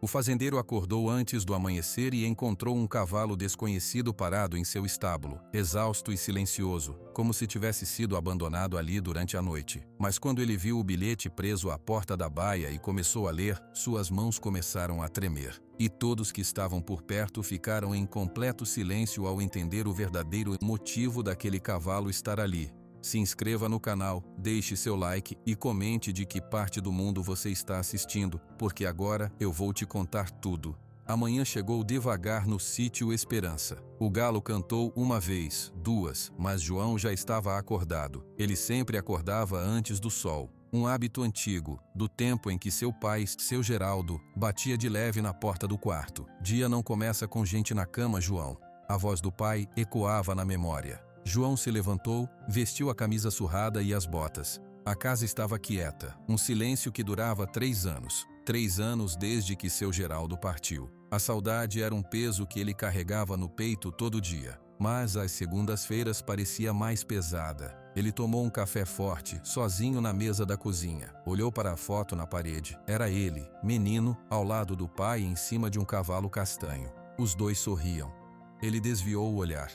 O fazendeiro acordou antes do amanhecer e encontrou um cavalo desconhecido parado em seu estábulo, exausto e silencioso, como se tivesse sido abandonado ali durante a noite. Mas quando ele viu o bilhete preso à porta da baia e começou a ler, suas mãos começaram a tremer. E todos que estavam por perto ficaram em completo silêncio ao entender o verdadeiro motivo daquele cavalo estar ali. Se inscreva no canal, deixe seu like e comente de que parte do mundo você está assistindo, porque agora eu vou te contar tudo. A manhã chegou devagar no sítio Esperança. O galo cantou uma vez, duas, mas João já estava acordado. Ele sempre acordava antes do sol. Um hábito antigo, do tempo em que seu pai, seu Geraldo, batia de leve na porta do quarto. Dia não começa com gente na cama, João. A voz do pai ecoava na memória. João se levantou, vestiu a camisa surrada e as botas. A casa estava quieta, um silêncio que durava 3 anos. 3 anos desde que seu Geraldo partiu. A saudade era um peso que ele carregava no peito todo dia. Mas às segundas-feiras parecia mais pesada. Ele tomou um café forte, sozinho na mesa da cozinha. Olhou para a foto na parede. Era ele, menino, ao lado do pai em cima de um cavalo castanho. Os dois sorriam. Ele desviou o olhar.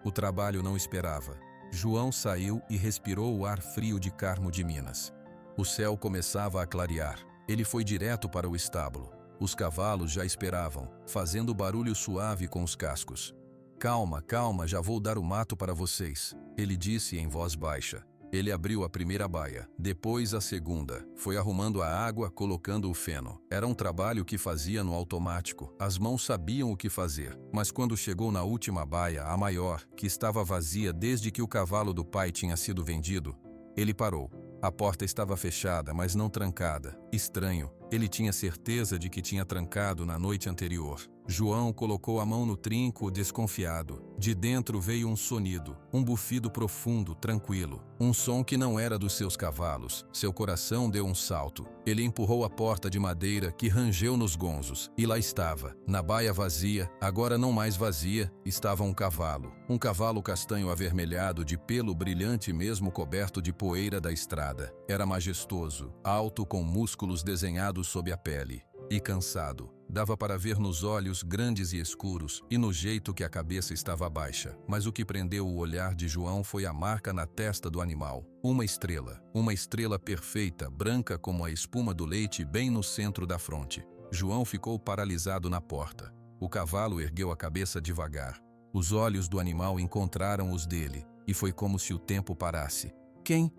O trabalho não esperava. João saiu e respirou o ar frio de Carmo de Minas. O céu começava a clarear. Ele foi direto para o estábulo. Os cavalos já esperavam, fazendo barulho suave com os cascos. Calma, calma, já vou dar o mato para vocês, ele disse em voz baixa. Ele abriu a primeira baia, depois a segunda. Foi arrumando a água, colocando o feno. Era um trabalho que fazia no automático. As mãos sabiam o que fazer. Mas quando chegou na última baia, a maior, que estava vazia desde que o cavalo do pai tinha sido vendido, ele parou. A porta estava fechada, mas não trancada. Estranho. Ele tinha certeza de que tinha trancado na noite anterior. João colocou a mão no trinco, desconfiado. De dentro veio um sonido, um bufido profundo, tranquilo. Um som que não era dos seus cavalos. Seu coração deu um salto. Ele empurrou a porta de madeira que rangeu nos gonzos. E lá estava, na baia vazia, agora não mais vazia, estava um cavalo. Um cavalo castanho avermelhado, de pelo brilhante mesmo coberto de poeira da estrada. Era majestoso, alto com músculos desenhados sob a pele. E cansado. Dava para ver nos olhos grandes e escuros e no jeito que a cabeça estava baixa. Mas o que prendeu o olhar de João foi a marca na testa do animal. Uma estrela perfeita, branca como a espuma do leite bem no centro da fronte. João ficou paralisado na porta. O cavalo ergueu a cabeça devagar. Os olhos do animal encontraram os dele e foi como se o tempo parasse. Quem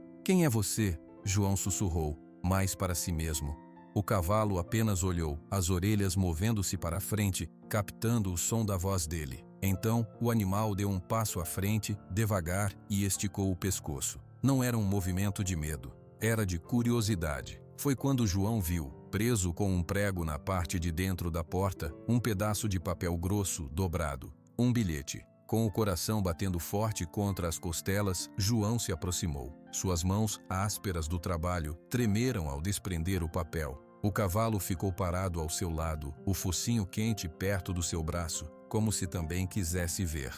é você? João sussurrou, mais para si mesmo. O cavalo apenas olhou, as orelhas movendo-se para a frente, captando o som da voz dele. Então, o animal deu um passo à frente, devagar, e esticou o pescoço. Não era um movimento de medo, era de curiosidade. Foi quando João viu, preso com um prego na parte de dentro da porta, um pedaço de papel grosso, dobrado. Um bilhete. Com o coração batendo forte contra as costelas, João se aproximou. Suas mãos, ásperas do trabalho, tremeram ao desprender o papel. O cavalo ficou parado ao seu lado, o focinho quente perto do seu braço, como se também quisesse ver.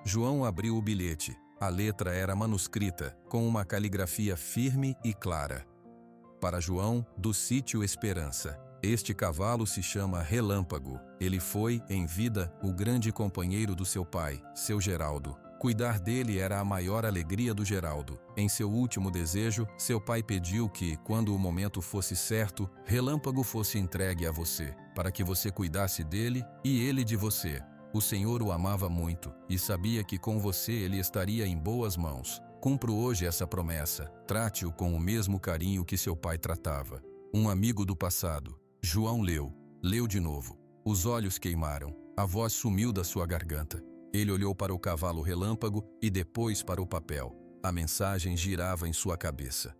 João abriu o bilhete. A letra era manuscrita, com uma caligrafia firme e clara. Para João, do sítio Esperança. Este cavalo se chama Relâmpago. Ele foi, em vida, o grande companheiro do seu pai, seu Geraldo. Cuidar dele era a maior alegria do Geraldo. Em seu último desejo, seu pai pediu que, quando o momento fosse certo, Relâmpago fosse entregue a você, para que você cuidasse dele e ele de você. O Senhor o amava muito e sabia que com você ele estaria em boas mãos. Cumpro hoje essa promessa. Trate-o com o mesmo carinho que seu pai tratava. Um amigo do passado. João leu de novo. Os olhos queimaram, a voz sumiu da sua garganta. Ele olhou para o cavalo Relâmpago e depois para o papel. A mensagem girava em sua cabeça.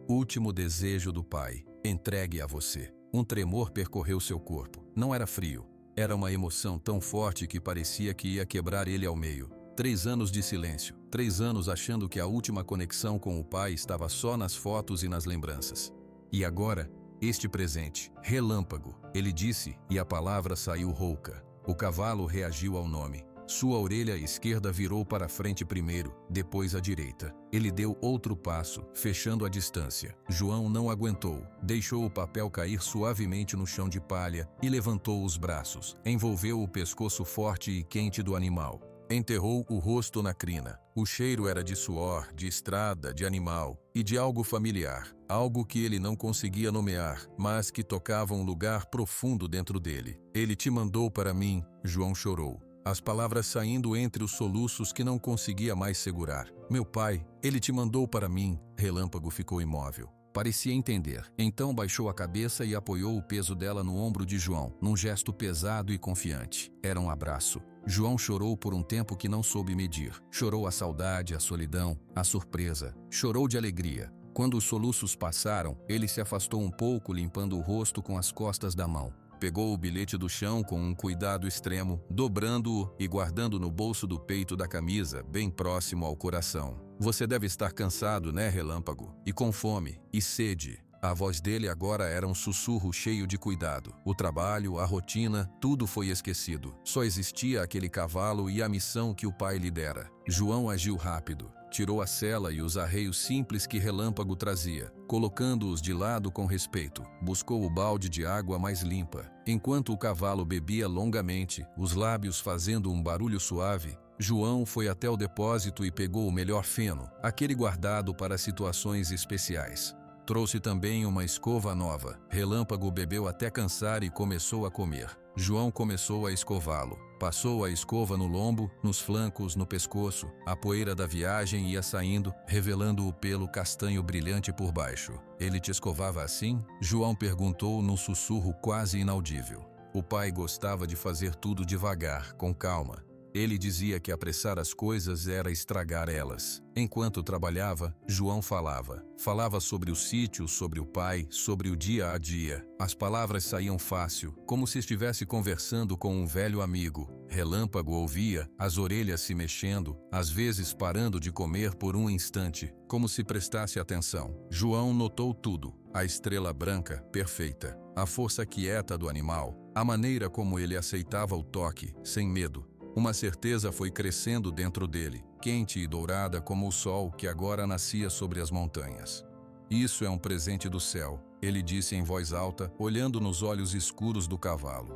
Último desejo do pai, entregue a você. Um tremor percorreu seu corpo. Não era frio. Era uma emoção tão forte que parecia que ia quebrar ele ao meio. 3 anos de silêncio. 3 anos achando que a última conexão com o pai estava só nas fotos e nas lembranças. E agora, este presente, Relâmpago, ele disse, e a palavra saiu rouca. O cavalo reagiu ao nome. Sua orelha esquerda virou para a frente primeiro, depois a direita. Ele deu outro passo, fechando a distância. João não aguentou. Deixou o papel cair suavemente no chão de palha e levantou os braços. Envolveu o pescoço forte e quente do animal. Enterrou o rosto na crina. O cheiro era de suor, de estrada, de animal e de algo familiar. Algo que ele não conseguia nomear, mas que tocava um lugar profundo dentro dele. Ele te mandou para mim, João chorou. As palavras saindo entre os soluços que não conseguia mais segurar. Meu pai, ele te mandou para mim. Relâmpago ficou imóvel. Parecia entender. Então baixou a cabeça e apoiou o peso dela no ombro de João, num gesto pesado e confiante. Era um abraço. João chorou por um tempo que não soube medir. Chorou a saudade, a solidão, a surpresa. Chorou de alegria. Quando os soluços passaram, ele se afastou um pouco, limpando o rosto com as costas da mão. Pegou o bilhete do chão com um cuidado extremo, dobrando-o e guardando no bolso do peito da camisa, bem próximo ao coração. Você deve estar cansado, né, Relâmpago? E com fome, e sede. A voz dele agora era um sussurro cheio de cuidado. O trabalho, a rotina, tudo foi esquecido. Só existia aquele cavalo e a missão que o pai lhe dera. João agiu rápido. Tirou a sela e os arreios simples que Relâmpago trazia, colocando-os de lado com respeito. Buscou o balde de água mais limpa. Enquanto o cavalo bebia longamente, os lábios fazendo um barulho suave, João foi até o depósito e pegou o melhor feno, aquele guardado para situações especiais. Trouxe também uma escova nova. Relâmpago bebeu até cansar e começou a comer. João começou a escová-lo. Passou a escova no lombo, nos flancos, no pescoço. A poeira da viagem ia saindo, revelando o pelo castanho brilhante por baixo. Ele te escovava assim? João perguntou num sussurro quase inaudível. O pai gostava de fazer tudo devagar, com calma. Ele dizia que apressar as coisas era estragar elas. Enquanto trabalhava, João falava. Falava sobre o sítio, sobre o pai, sobre o dia a dia. As palavras saíam fácil, como se estivesse conversando com um velho amigo. Relâmpago ouvia, as orelhas se mexendo, às vezes parando de comer por um instante, como se prestasse atenção. João notou tudo. A estrela branca, perfeita. A força quieta do animal. A maneira como ele aceitava o toque, sem medo. Uma certeza foi crescendo dentro dele, quente e dourada como o sol que agora nascia sobre as montanhas. Isso é um presente do céu, ele disse em voz alta, olhando nos olhos escuros do cavalo.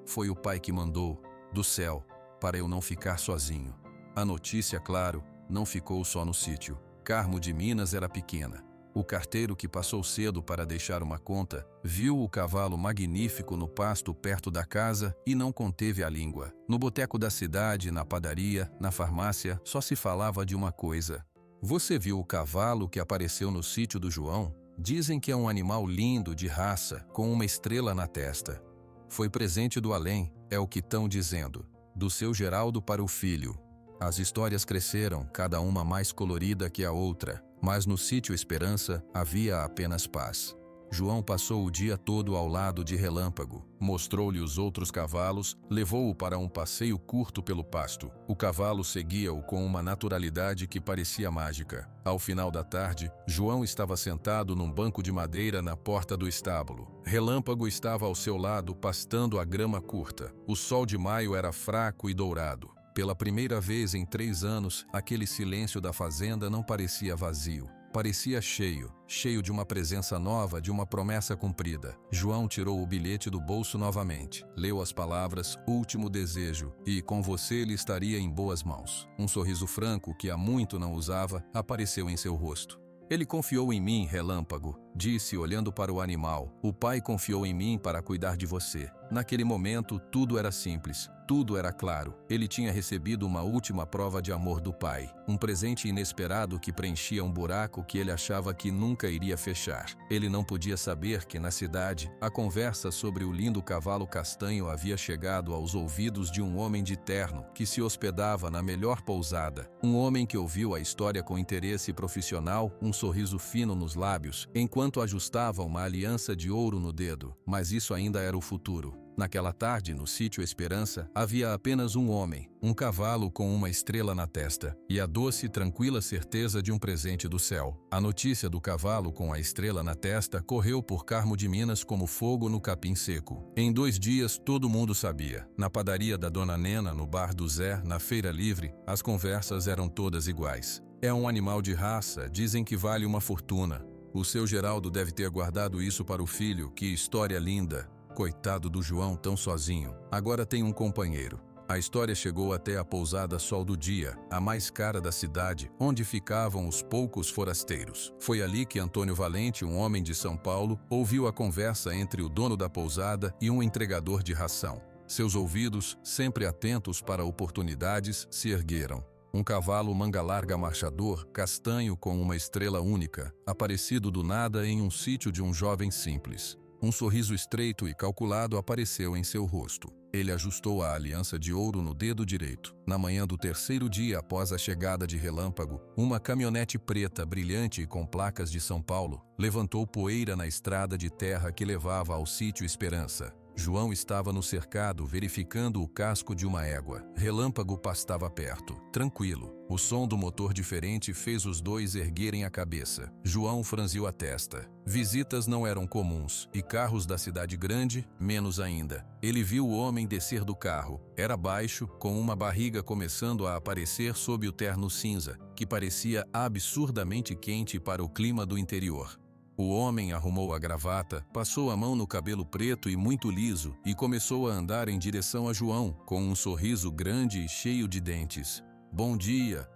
Foi o pai que mandou, do céu, para eu não ficar sozinho. A notícia, claro, não ficou só no sítio. Carmo de Minas era pequena. O carteiro que passou cedo para deixar uma conta, viu o cavalo magnífico no pasto perto da casa e não conteve a língua. No boteco da cidade, na padaria, na farmácia, só se falava de uma coisa. Você viu o cavalo que apareceu no sítio do João? Dizem que é um animal lindo, de raça, com uma estrela na testa. Foi presente do além, é o que estão dizendo. Do seu Geraldo para o filho. As histórias cresceram, cada uma mais colorida que a outra. Mas no sítio Esperança havia apenas paz. João passou o dia todo ao lado de Relâmpago. Mostrou-lhe os outros cavalos, levou-o para um passeio curto pelo pasto. O cavalo seguia-o com uma naturalidade que parecia mágica. Ao final da tarde, João estava sentado num banco de madeira na porta do estábulo. Relâmpago estava ao seu lado, pastando a grama curta. O sol de maio era fraco e dourado. Pela primeira vez em 3 anos, aquele silêncio da fazenda não parecia vazio. Parecia cheio, cheio de uma presença nova, de uma promessa cumprida. João tirou o bilhete do bolso novamente, leu as palavras "último desejo" e "com você ele estaria em boas mãos". Um sorriso franco, que há muito não usava, apareceu em seu rosto. Ele confiou em mim, Relâmpago, disse olhando para o animal. O pai confiou em mim para cuidar de você. Naquele momento, tudo era simples. Tudo era claro. Ele tinha recebido uma última prova de amor do pai. Um presente inesperado que preenchia um buraco que ele achava que nunca iria fechar. Ele não podia saber que, na cidade, a conversa sobre o lindo cavalo castanho havia chegado aos ouvidos de um homem de terno que se hospedava na melhor pousada. Um homem que ouviu a história com interesse profissional, um sorriso fino nos lábios, enquanto ajustava uma aliança de ouro no dedo. Mas isso ainda era o futuro. Naquela tarde, no sítio Esperança, havia apenas um homem, um cavalo com uma estrela na testa, e a doce e tranquila certeza de um presente do céu. A notícia do cavalo com a estrela na testa correu por Carmo de Minas como fogo no capim seco. Em 2 dias, todo mundo sabia. Na padaria da Dona Nena, no bar do Zé, na Feira Livre, as conversas eram todas iguais. É um animal de raça, dizem que vale uma fortuna. O seu Geraldo deve ter guardado isso para o filho, que história linda. Coitado do João, tão sozinho. Agora tem um companheiro. A história chegou até a pousada Sol do Dia, a mais cara da cidade, onde ficavam os poucos forasteiros. Foi ali que Antônio Valente, um homem de São Paulo, ouviu a conversa entre o dono da pousada e um entregador de ração. Seus ouvidos, sempre atentos para oportunidades, se ergueram. Um cavalo manga-larga marchador, castanho com uma estrela única, aparecido do nada em um sítio de um jovem simples. Um sorriso estreito e calculado apareceu em seu rosto. Ele ajustou a aliança de ouro no dedo direito. Na manhã do 3º dia após a chegada de Relâmpago, uma caminhonete preta brilhante com placas de São Paulo levantou poeira na estrada de terra que levava ao sítio Esperança. João estava no cercado verificando o casco de uma égua. Relâmpago pastava perto, tranquilo. O som do motor diferente fez os dois erguerem a cabeça. João franziu a testa. Visitas não eram comuns, e carros da cidade grande, menos ainda. Ele viu o homem descer do carro. Era baixo, com uma barriga começando a aparecer sob o terno cinza, que parecia absurdamente quente para o clima do interior. O homem arrumou a gravata, passou a mão no cabelo preto e muito liso e começou a andar em direção a João, com um sorriso grande e cheio de dentes. Bom dia,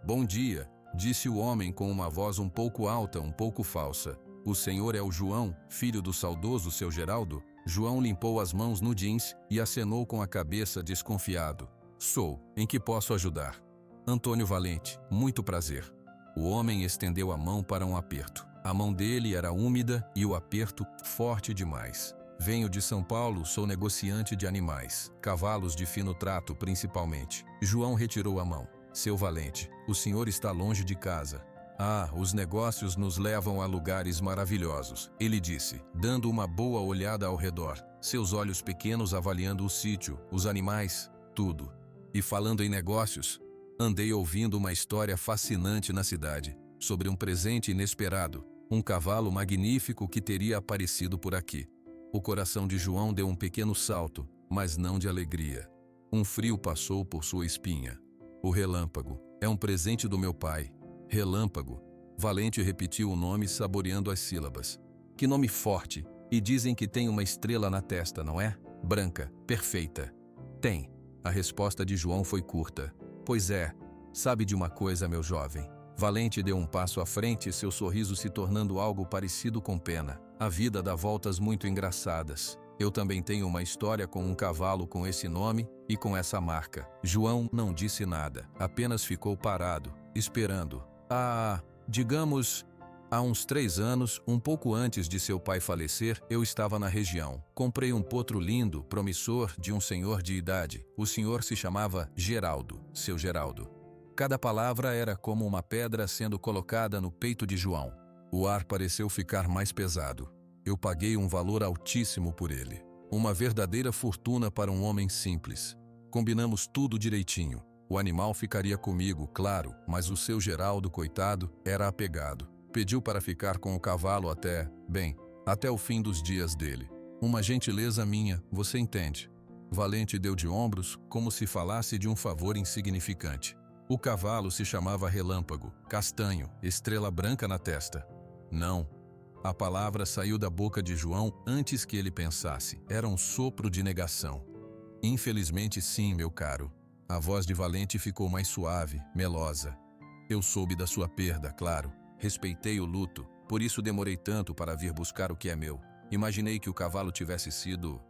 disse o homem com uma voz um pouco alta, um pouco falsa. O senhor é o João, filho do saudoso seu Geraldo? João limpou as mãos no jeans e acenou com a cabeça desconfiado. Sou. Em que posso ajudar? Antônio Valente, muito prazer. O homem estendeu a mão para um aperto. A mão dele era úmida e o aperto forte demais. Venho de São Paulo, sou negociante de animais, cavalos de fino trato principalmente. João retirou a mão. Seu Valente, o senhor está longe de casa. Ah, os negócios nos levam a lugares maravilhosos, ele disse, dando uma boa olhada ao redor, seus olhos pequenos avaliando o sítio, os animais, tudo. E falando em negócios, andei ouvindo uma história fascinante na cidade, sobre um presente inesperado, um cavalo magnífico que teria aparecido por aqui. O coração de João deu um pequeno salto, mas não de alegria. Um frio passou por sua espinha. O Relâmpago. É um presente do meu pai. Relâmpago. Valente repetiu o nome saboreando as sílabas. Que nome forte. E dizem que tem uma estrela na testa, não é? Branca, perfeita. Tem. A resposta de João foi curta. Pois é. Sabe de uma coisa, meu jovem? Valente deu um passo à frente, seu sorriso se tornando algo parecido com pena. A vida dá voltas muito engraçadas. Eu também tenho uma história com um cavalo com esse nome e com essa marca. João não disse nada, apenas ficou parado, esperando. Digamos, há uns 3 anos, um pouco antes de seu pai falecer, eu estava na região. Comprei um potro lindo, promissor, de um senhor de idade. O senhor se chamava Geraldo, seu Geraldo. Cada palavra era como uma pedra sendo colocada no peito de João. O ar pareceu ficar mais pesado. Eu paguei um valor altíssimo por ele. Uma verdadeira fortuna para um homem simples. Combinamos tudo direitinho. O animal ficaria comigo, claro, mas o seu Geraldo, coitado, era apegado. Pediu para ficar com o cavalo até o fim dos dias dele. Uma gentileza minha, você entende. Valente deu de ombros, como se falasse de um favor insignificante. O cavalo se chamava Relâmpago, castanho, estrela branca na testa. Não. A palavra saiu da boca de João antes que ele pensasse. Era um sopro de negação. Infelizmente sim, meu caro. A voz de Valente ficou mais suave, melosa. Eu soube da sua perda, claro. Respeitei o luto, por isso demorei tanto para vir buscar o que é meu. Imaginei que o cavalo tivesse sido,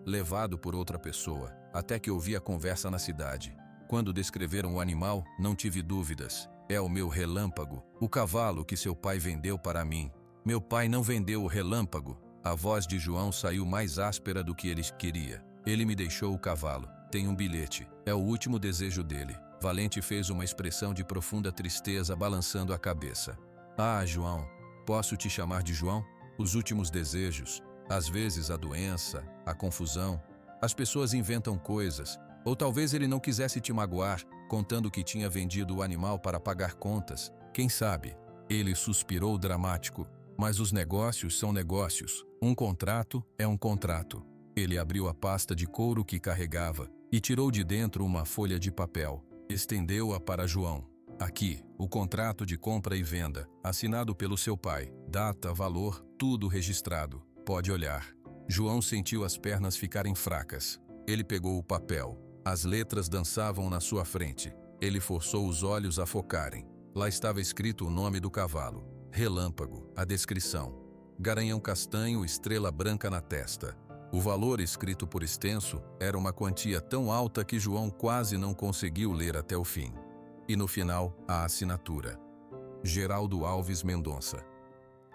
levado por outra pessoa, até que ouvi a conversa na cidade. Quando descreveram o animal, não tive dúvidas. É o meu Relâmpago, o cavalo que seu pai vendeu para mim. Meu pai não vendeu o Relâmpago. A voz de João saiu mais áspera do que ele queria. Ele me deixou o cavalo. Tem um bilhete. É o último desejo dele. Valente fez uma expressão de profunda tristeza, balançando a cabeça. Ah, João. Posso te chamar de João? Os últimos desejos. Às vezes a doença, a confusão. As pessoas inventam coisas. Ou talvez ele não quisesse te magoar, contando que tinha vendido o animal para pagar contas. Quem sabe? Ele suspirou dramático. Mas os negócios são negócios. Um contrato é um contrato. Ele abriu a pasta de couro que carregava e tirou de dentro uma folha de papel. Estendeu-a para João. Aqui, o contrato de compra e venda, assinado pelo seu pai. Data, valor, tudo registrado. Pode olhar. João sentiu as pernas ficarem fracas. Ele pegou o papel. As letras dançavam na sua frente. Ele forçou os olhos a focarem. Lá estava escrito o nome do cavalo. Relâmpago, a descrição. Garanhão castanho, estrela branca na testa. O valor escrito por extenso era uma quantia tão alta que João quase não conseguiu ler até o fim. E no final, a assinatura. Geraldo Alves Mendonça.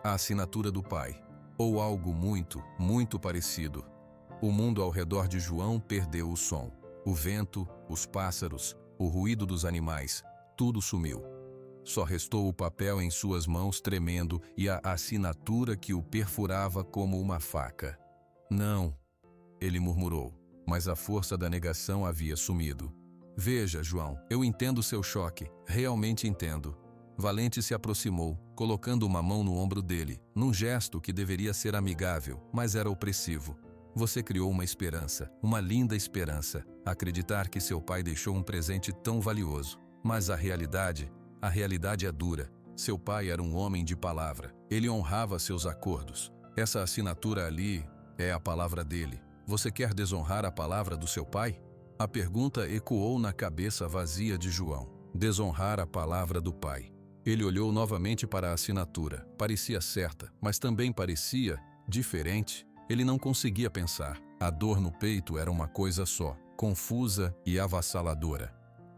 A assinatura do pai. Ou algo muito, muito parecido. O mundo ao redor de João perdeu o som. O vento, os pássaros, o ruído dos animais, tudo sumiu. Só restou o papel em suas mãos tremendo e a assinatura que o perfurava como uma faca. Não, ele murmurou, mas a força da negação havia sumido. Veja, João, eu entendo seu choque, realmente entendo. Valente se aproximou, colocando uma mão no ombro dele, num gesto que deveria ser amigável, mas era opressivo. Você criou uma esperança, uma linda esperança, acreditar que seu pai deixou um presente tão valioso. Mas a realidade é dura. Seu pai era um homem de palavra. Ele honrava seus acordos. Essa assinatura ali é a palavra dele. Você quer desonrar a palavra do seu pai? A pergunta ecoou na cabeça vazia de João. Desonrar a palavra do pai. Ele olhou novamente para a assinatura. Parecia certa, mas também parecia diferente. Ele não conseguia pensar. A dor no peito era uma coisa só, confusa e avassaladora.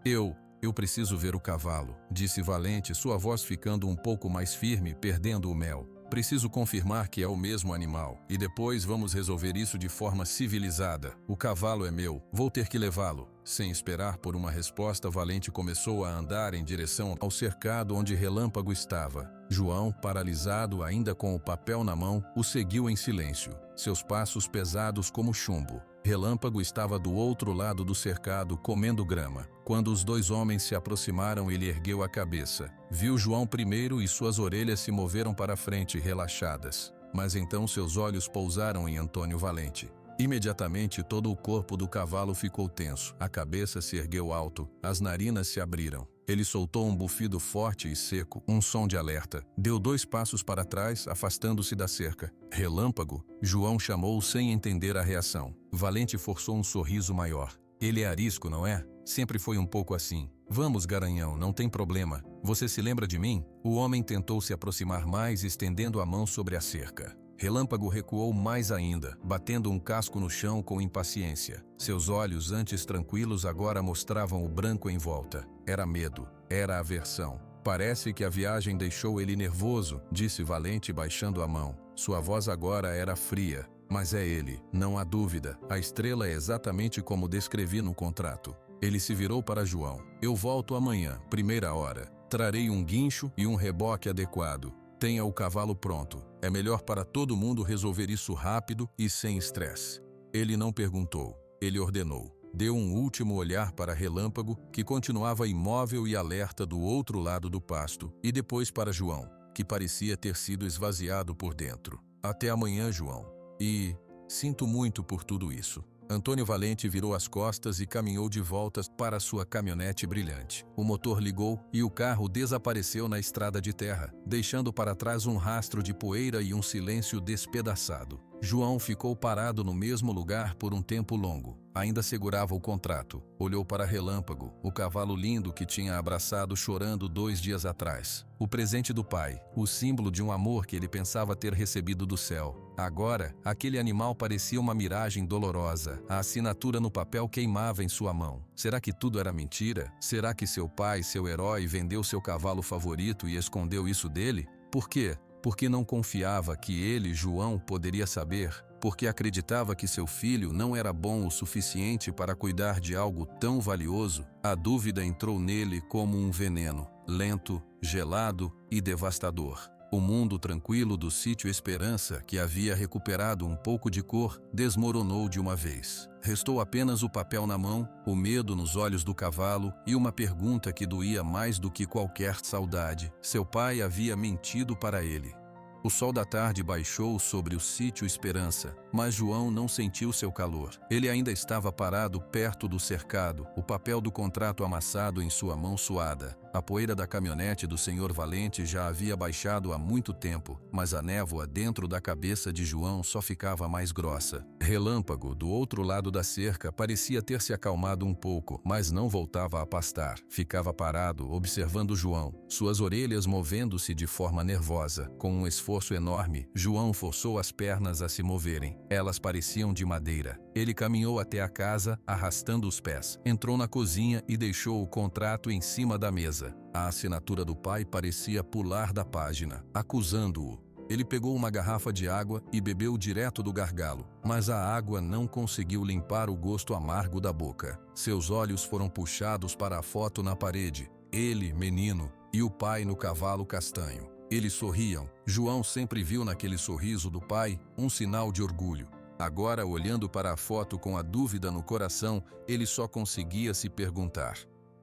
Eu preciso ver o cavalo, disse Valente, sua voz ficando um pouco mais firme, perdendo o mel. Preciso confirmar que é o mesmo animal, e depois vamos resolver isso de forma civilizada. O cavalo é meu, vou ter que levá-lo. Sem esperar por uma resposta, Valente começou a andar em direção ao cercado onde Relâmpago estava. João, paralisado, ainda com o papel na mão, o seguiu em silêncio, seus passos pesados como chumbo. Relâmpago estava do outro lado do cercado, comendo grama. Quando os dois homens se aproximaram, ele ergueu a cabeça. Viu João primeiro e suas orelhas se moveram para frente, relaxadas. Mas então seus olhos pousaram em Antônio Valente. Imediatamente todo o corpo do cavalo ficou tenso, a cabeça se ergueu alto, as narinas se abriram. Ele soltou um bufido forte e seco, um som de alerta. Deu 2 passos para trás, afastando-se da cerca. Relâmpago, João chamou sem entender a reação. Valente forçou um sorriso maior. Ele é arisco, não é? Sempre foi um pouco assim. Vamos, Garanhão, não tem problema. Você se lembra de mim? O homem tentou se aproximar mais, estendendo a mão sobre a cerca. Relâmpago recuou mais ainda, batendo um casco no chão com impaciência. Seus olhos, antes tranquilos, agora mostravam o branco em volta. Era medo, era aversão. Parece que a viagem deixou ele nervoso, disse Valente baixando a mão. Sua voz agora era fria. Mas é ele, não há dúvida. A estrela é exatamente como descrevi no contrato. Ele se virou para João. Eu volto amanhã, primeira hora. Trarei um guincho e um reboque adequado. Tenha o cavalo pronto. É melhor para todo mundo resolver isso rápido e sem estresse. Ele não perguntou, ele ordenou. Deu um último olhar para Relâmpago, que continuava imóvel e alerta do outro lado do pasto, e depois para João, que parecia ter sido esvaziado por dentro. Até amanhã, João. E sinto muito por tudo isso. Antônio Valente virou as costas e caminhou de volta para sua caminhonete brilhante. O motor ligou e o carro desapareceu na estrada de terra, deixando para trás um rastro de poeira e um silêncio despedaçado. João ficou parado no mesmo lugar por um tempo longo. Ainda segurava o contrato. Olhou para Relâmpago, o cavalo lindo que tinha abraçado chorando 2 dias atrás. O presente do pai, o símbolo de um amor que ele pensava ter recebido do céu. Agora, aquele animal parecia uma miragem dolorosa. A assinatura no papel queimava em sua mão. Será que tudo era mentira? Será que seu pai, seu herói, vendeu seu cavalo favorito e escondeu isso dele? Por quê? Porque não confiava que ele, João, poderia saber, porque acreditava que seu filho não era bom o suficiente para cuidar de algo tão valioso. A dúvida entrou nele como um veneno, lento, gelado e devastador. O mundo tranquilo do sítio Esperança, que havia recuperado um pouco de cor, desmoronou de uma vez. Restou apenas o papel na mão, o medo nos olhos do cavalo e uma pergunta que doía mais do que qualquer saudade. Seu pai havia mentido para ele. O sol da tarde baixou sobre o sítio Esperança, mas João não sentiu seu calor. Ele ainda estava parado perto do cercado, o papel do contrato amassado em sua mão suada. A poeira da caminhonete do Senhor Valente já havia baixado há muito tempo, mas a névoa dentro da cabeça de João só ficava mais grossa. Relâmpago, do outro lado da cerca, parecia ter se acalmado um pouco, mas não voltava a pastar. Ficava parado, observando João, suas orelhas movendo-se de forma nervosa. Com um esforço enorme, João forçou as pernas a se moverem. Elas pareciam de madeira. Ele caminhou até a casa, arrastando os pés. Entrou na cozinha e deixou o contrato em cima da mesa. A assinatura do pai parecia pular da página, acusando-o. Ele pegou uma garrafa de água e bebeu direto do gargalo, mas a água não conseguiu limpar o gosto amargo da boca. Seus olhos foram puxados para a foto na parede. Ele, menino, e o pai no cavalo castanho. Eles sorriam. João sempre viu naquele sorriso do pai um sinal de orgulho. Agora, olhando para a foto com a dúvida no coração, ele só conseguia se perguntar: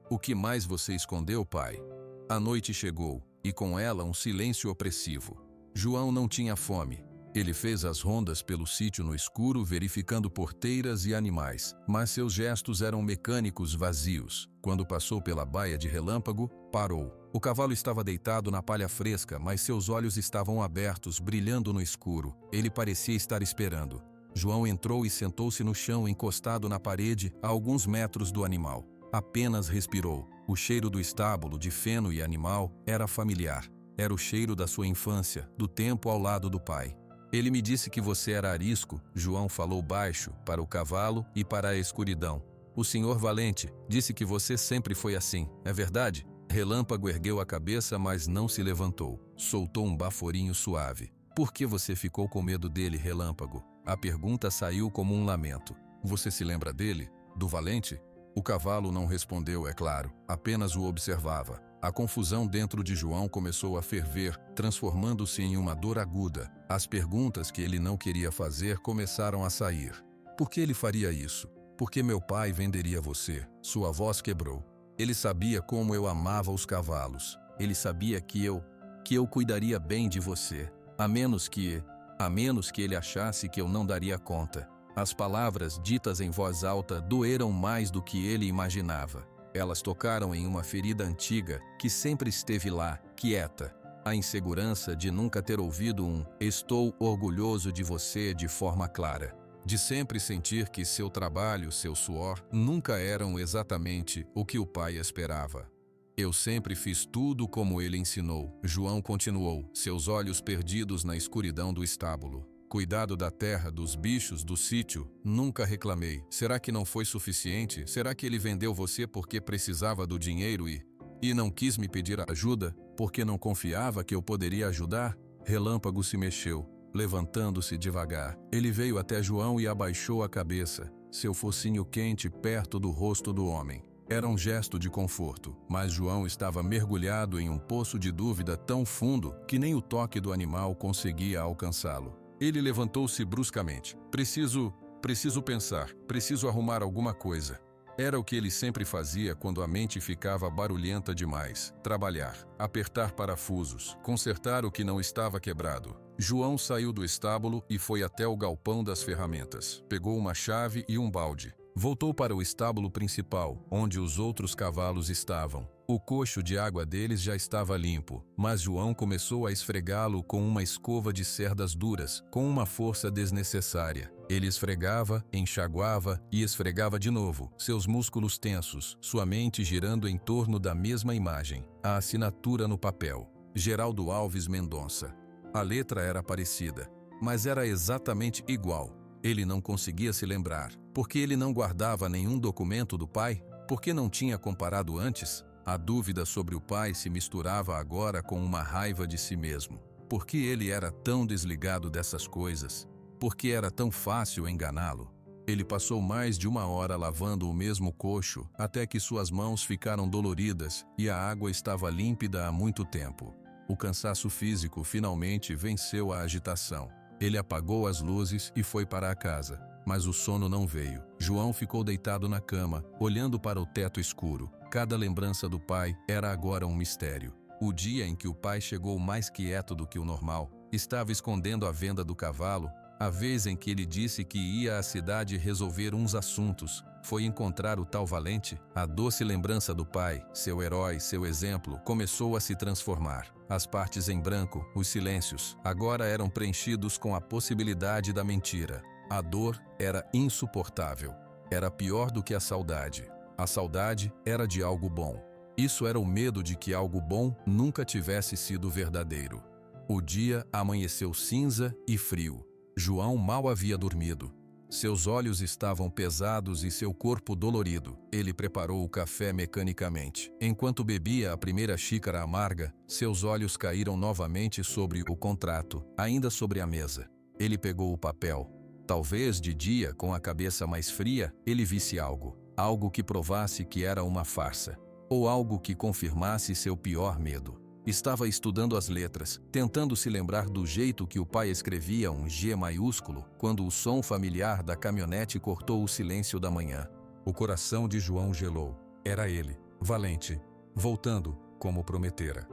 o que mais você escondeu, pai? A noite chegou, e com ela um silêncio opressivo. João não tinha fome. Ele fez as rondas pelo sítio no escuro, verificando porteiras e animais, mas seus gestos eram mecânicos, vazios. Quando passou pela baia de Relâmpago, parou. O cavalo estava deitado na palha fresca, mas seus olhos estavam abertos, brilhando no escuro. Ele parecia estar esperando. João entrou e sentou-se no chão, encostado na parede, a alguns metros do animal. Apenas respirou. O cheiro do estábulo, de feno e animal, era familiar. Era o cheiro da sua infância, do tempo ao lado do pai. Ele me disse que você era arisco, João falou baixo, para o cavalo e para a escuridão. O Senhor Valente disse que você sempre foi assim, é verdade? Relâmpago ergueu a cabeça, mas não se levantou. Soltou um baforinho suave. Por que você ficou com medo dele, Relâmpago? A pergunta saiu como um lamento. Você se lembra dele? Do Valente? O cavalo não respondeu, é claro, apenas o observava. A confusão dentro de João começou a ferver, transformando-se em uma dor aguda. As perguntas que ele não queria fazer começaram a sair. Por que ele faria isso? Por que meu pai venderia você? Sua voz quebrou. Ele sabia como eu amava os cavalos. Ele sabia que eu cuidaria bem de você. A menos que ele achasse que eu não daria conta. As palavras ditas em voz alta doeram mais do que ele imaginava. Elas tocaram em uma ferida antiga que sempre esteve lá, quieta. A insegurança de nunca ter ouvido um "estou orgulhoso de você" de forma clara. De sempre sentir que seu trabalho, seu suor, nunca eram exatamente o que o pai esperava. Eu sempre fiz tudo como ele ensinou, João continuou, seus olhos perdidos na escuridão do estábulo. Cuidado da terra, dos bichos, do sítio, nunca reclamei. Será que não foi suficiente? Será que ele vendeu você porque precisava do dinheiro e não quis me pedir ajuda? Porque não confiava que eu poderia ajudar? Relâmpago se mexeu, levantando-se devagar. Ele veio até João e abaixou a cabeça, seu focinho quente perto do rosto do homem. Era um gesto de conforto, mas João estava mergulhado em um poço de dúvida tão fundo que nem o toque do animal conseguia alcançá-lo. Ele levantou-se bruscamente. Preciso pensar, preciso arrumar alguma coisa. Era o que ele sempre fazia quando a mente ficava barulhenta demais. Trabalhar, apertar parafusos, consertar o que não estava quebrado. João saiu do estábulo e foi até o galpão das ferramentas. Pegou uma chave e um balde. Voltou para o estábulo principal, onde os outros cavalos estavam. O cocho de água deles já estava limpo, mas João começou a esfregá-lo com uma escova de cerdas duras, com uma força desnecessária. Ele esfregava, enxaguava e esfregava de novo, seus músculos tensos, sua mente girando em torno da mesma imagem. A assinatura no papel. Geraldo Alves Mendonça. A letra era parecida, mas era exatamente igual. Ele não conseguia se lembrar. Por que ele não guardava nenhum documento do pai? Por que não tinha comparado antes? A dúvida sobre o pai se misturava agora com uma raiva de si mesmo. Por que ele era tão desligado dessas coisas? Por que era tão fácil enganá-lo? Ele passou mais de 1 hora lavando o mesmo cocho, até que suas mãos ficaram doloridas e a água estava límpida há muito tempo. O cansaço físico finalmente venceu a agitação. Ele apagou as luzes e foi para a casa. mas o sono não veio. João ficou deitado na cama, olhando para o teto escuro. Cada lembrança do pai era agora um mistério. O dia em que o pai chegou mais quieto do que o normal, estava escondendo a venda do cavalo, a vez em que ele disse que ia à cidade resolver uns assuntos, foi encontrar o tal Valente. A doce lembrança do pai, seu herói, seu exemplo, começou a se transformar. As partes em branco, os silêncios, agora eram preenchidos com a possibilidade da mentira. A dor era insuportável. Era pior do que a saudade. A saudade era de algo bom. Isso era o medo de que algo bom nunca tivesse sido verdadeiro. O dia amanheceu cinza e frio. João mal havia dormido. Seus olhos estavam pesados e seu corpo dolorido. Ele preparou o café mecanicamente. Enquanto bebia a primeira xícara amarga, seus olhos caíram novamente sobre o contrato, ainda sobre a mesa. Ele pegou o papel. Talvez de dia, com a cabeça mais fria, ele visse algo. Algo que provasse que era uma farsa. Ou algo que confirmasse seu pior medo. Estava estudando as letras, tentando se lembrar do jeito que o pai escrevia um G maiúsculo, quando o som familiar da caminhonete cortou o silêncio da manhã. O coração de João gelou. Era ele, Valente, voltando, como prometera.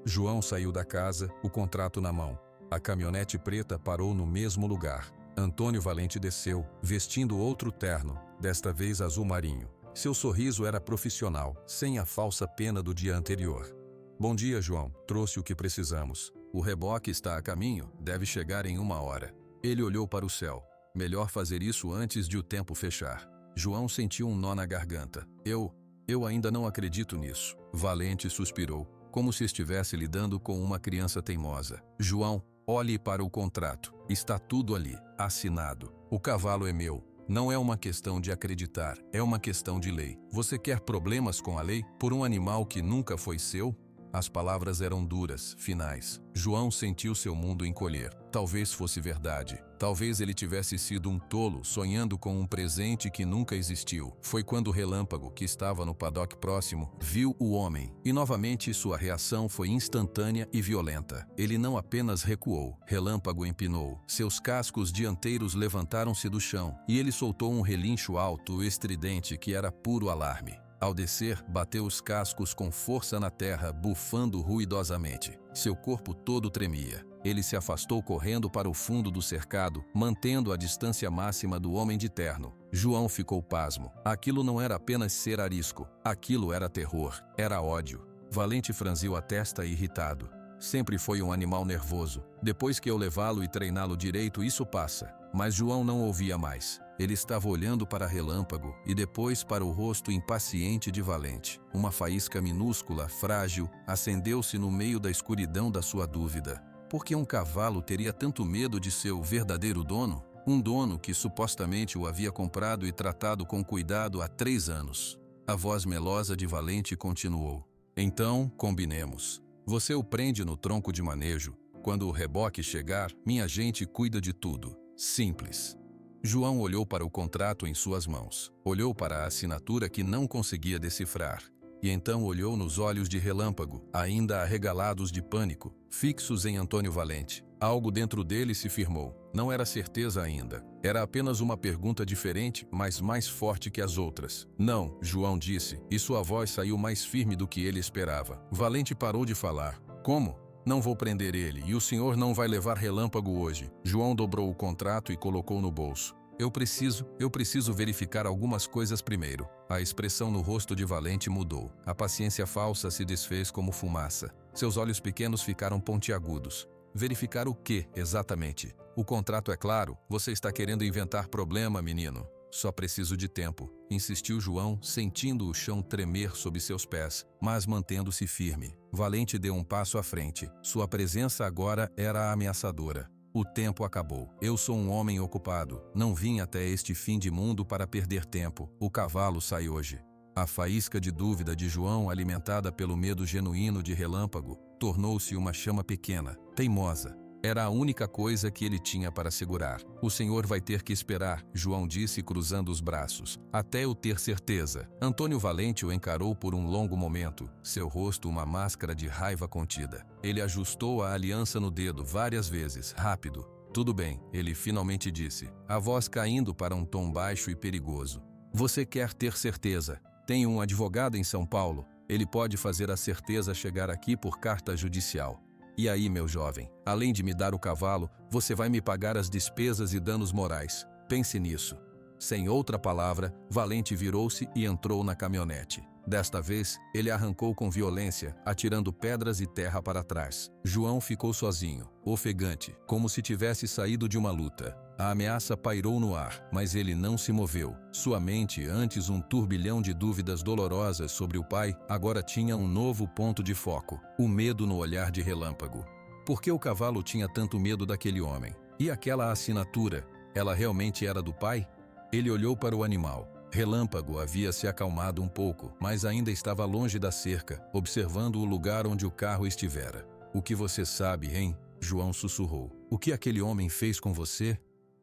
João saiu da casa, o contrato na mão. A caminhonete preta parou no mesmo lugar. Antônio Valente desceu, vestindo outro terno, desta vez azul marinho. Seu sorriso era profissional, sem a falsa pena do dia anterior. Bom dia, João. Trouxe o que precisamos. O reboque está a caminho, deve chegar em 1 hora. Ele olhou para o céu. Melhor fazer isso antes de o tempo fechar. João sentiu um nó na garganta. Eu ainda não acredito nisso. Valente suspirou, como se estivesse lidando com uma criança teimosa. João, olhe para o contrato. Está tudo ali, assinado. O cavalo é meu. Não é uma questão de acreditar, é uma questão de lei. Você quer problemas com a lei por um animal que nunca foi seu? As palavras eram duras, finais. João sentiu seu mundo encolher. Talvez fosse verdade. Talvez ele tivesse sido um tolo, sonhando com um presente que nunca existiu. Foi quando o Relâmpago, que estava no paddock próximo, viu o homem. E novamente sua reação foi instantânea e violenta. Ele não apenas recuou. Relâmpago empinou. Seus cascos dianteiros levantaram-se do chão, e ele soltou um relincho alto, estridente, que era puro alarme. Ao descer, bateu os cascos com força na terra, bufando ruidosamente. Seu corpo todo tremia. Ele se afastou correndo para o fundo do cercado, mantendo a distância máxima do homem de terno. João ficou pasmo. Aquilo não era apenas ser arisco. Aquilo era terror. Era ódio. Valente franziu a testa irritado. Sempre foi um animal nervoso. Depois que eu levá-lo e treiná-lo direito, isso passa. Mas João não ouvia mais. Ele estava olhando para Relâmpago e depois para o rosto impaciente de Valente. Uma faísca minúscula, frágil, acendeu-se no meio da escuridão da sua dúvida. Por que um cavalo teria tanto medo de seu verdadeiro dono? Um dono que supostamente o havia comprado e tratado com cuidado há 3 anos. A voz melosa de Valente continuou. Então, combinemos. Você o prende no tronco de manejo. Quando o reboque chegar, minha gente cuida de tudo. Simples. João olhou para o contrato em suas mãos. Olhou para a assinatura que não conseguia decifrar. E então olhou nos olhos de Relâmpago, ainda arregalados de pânico, fixos em Antônio Valente. Algo dentro dele se firmou. Não era certeza ainda. Era apenas uma pergunta diferente, mas mais forte que as outras. Não, João disse, e sua voz saiu mais firme do que ele esperava. Valente parou de falar. Como? Não vou prender ele, e o senhor não vai levar Relâmpago hoje. João dobrou o contrato e colocou no bolso. Eu preciso verificar algumas coisas primeiro. A expressão no rosto de Valente mudou. A paciência falsa se desfez como fumaça. Seus olhos pequenos ficaram pontiagudos. Verificar o quê, exatamente? O contrato é claro. Você está querendo inventar problema, menino. Só preciso de tempo, insistiu João, sentindo o chão tremer sob seus pés, mas mantendo-se firme. Valente deu um passo à frente. Sua presença agora era ameaçadora. O tempo acabou. Eu sou um homem ocupado. Não vim até este fim de mundo para perder tempo. O cavalo sai hoje. A faísca de dúvida de João, alimentada pelo medo genuíno de Relâmpago, tornou-se uma chama pequena, teimosa. Era a única coisa que ele tinha para segurar. O senhor vai ter que esperar, João disse cruzando os braços, até eu ter certeza. Antônio Valente o encarou por um longo momento, seu rosto uma máscara de raiva contida. Ele ajustou a aliança no dedo várias vezes, rápido. Tudo bem, ele finalmente disse, a voz caindo para um tom baixo e perigoso. Você quer ter certeza? Tenho um advogado em São Paulo. Ele pode fazer a certeza chegar aqui por carta judicial. E aí, meu jovem, além de me dar o cavalo, você vai me pagar as despesas e danos morais. Pense nisso. Sem outra palavra, Valente virou-se e entrou na caminhonete. Desta vez, ele arrancou com violência, atirando pedras e terra para trás. João ficou sozinho, ofegante, como se tivesse saído de uma luta. A ameaça pairou no ar, mas ele não se moveu. Sua mente, antes um turbilhão de dúvidas dolorosas sobre o pai, agora tinha um novo ponto de foco: o medo no olhar de Relâmpago. Por que o cavalo tinha tanto medo daquele homem? E aquela assinatura? Ela realmente era do pai? Ele olhou para o animal. Relâmpago havia se acalmado um pouco, mas ainda estava longe da cerca, observando o lugar onde o carro estivera. O que você sabe, hein? João sussurrou. O que aquele homem fez com você?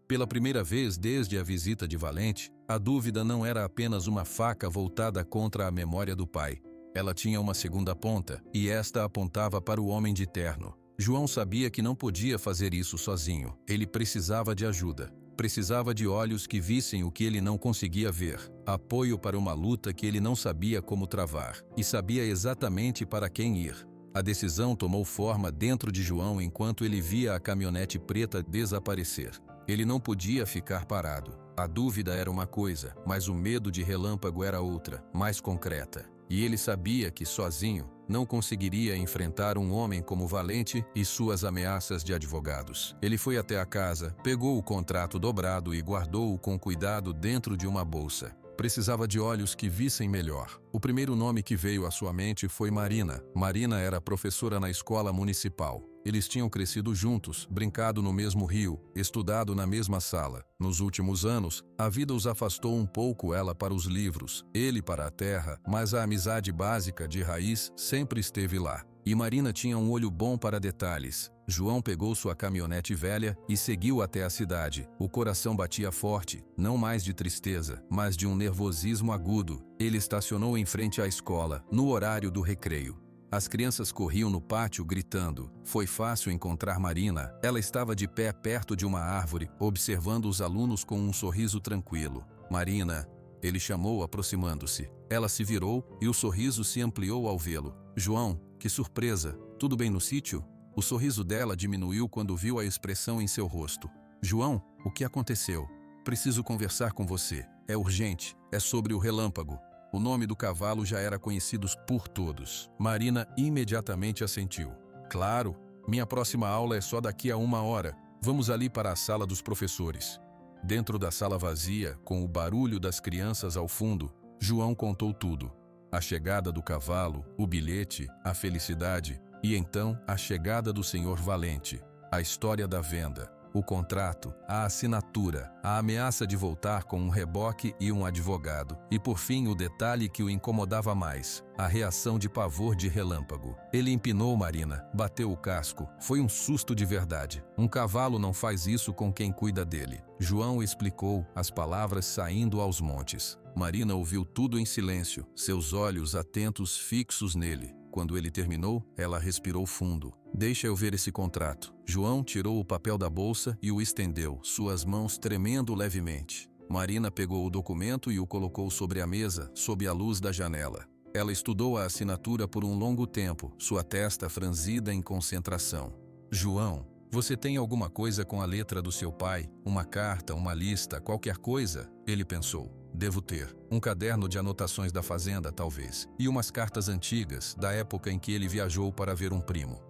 Pela primeira vez desde a visita de Valente, a dúvida não era apenas uma faca voltada contra a memória do pai. Ela tinha uma segunda ponta, e esta apontava para o homem de terno. João sabia que não podia fazer isso sozinho. Ele precisava de ajuda. Precisava de olhos que vissem o que ele não conseguia ver, apoio para uma luta que ele não sabia como travar, e sabia exatamente para quem ir. A decisão tomou forma dentro de João enquanto ele via a caminhonete preta desaparecer. Ele não podia ficar parado. A dúvida era uma coisa, mas o medo de Relâmpago era outra, mais concreta. E ele sabia que, sozinho, não conseguiria enfrentar um homem como Valente e suas ameaças de advogados. Ele foi até a casa, pegou o contrato dobrado e guardou-o com cuidado dentro de uma bolsa. Precisava de olhos que vissem melhor. O primeiro nome que veio à sua mente foi Marina. Marina era professora na escola municipal. Eles tinham crescido juntos, brincado no mesmo rio, estudado na mesma sala. Nos últimos anos, a vida os afastou um pouco, ela para os livros, ele para a terra, mas a amizade básica de raiz sempre esteve lá. E Marina tinha um olho bom para detalhes. João pegou sua caminhonete velha e seguiu até a cidade. O coração batia forte, não mais de tristeza, mas de um nervosismo agudo. Ele estacionou em frente à escola, no horário do recreio. As crianças corriam no pátio gritando. Foi fácil encontrar Marina. Ela estava de pé perto de uma árvore, observando os alunos com um sorriso tranquilo. Marina, ele chamou aproximando-se. Ela se virou e o sorriso se ampliou ao vê-lo. João, que surpresa! Tudo bem no sítio? O sorriso dela diminuiu quando viu a expressão em seu rosto. João, o que aconteceu? Preciso conversar com você. É urgente. É sobre o Relâmpago. O nome do cavalo já era conhecido por todos. Marina imediatamente assentiu. Claro, minha próxima aula é só daqui a 1 hora. Vamos ali para a sala dos professores. Dentro da sala vazia, com o barulho das crianças ao fundo, João contou tudo. A chegada do cavalo, o bilhete, a felicidade e então a chegada do senhor Valente, a história da venda, o contrato, a assinatura, a ameaça de voltar com um reboque e um advogado, e por fim o detalhe que o incomodava mais, a reação de pavor de Relâmpago. Ele empinou Marina, bateu o casco, foi um susto de verdade. Um cavalo não faz isso com quem cuida dele. João explicou, as palavras saindo aos montes. Marina ouviu tudo em silêncio, seus olhos atentos fixos nele. Quando ele terminou, ela respirou fundo. Deixa eu ver esse contrato. João tirou o papel da bolsa e o estendeu, suas mãos tremendo levemente. Marina pegou o documento e o colocou sobre a mesa, sob a luz da janela. Ela estudou a assinatura por um longo tempo, sua testa franzida em concentração. João, você tem alguma coisa com a letra do seu pai? Uma carta, uma lista, qualquer coisa? Ele pensou. Devo ter. Um caderno de anotações da fazenda, talvez. E umas cartas antigas, da época em que ele viajou para ver um primo.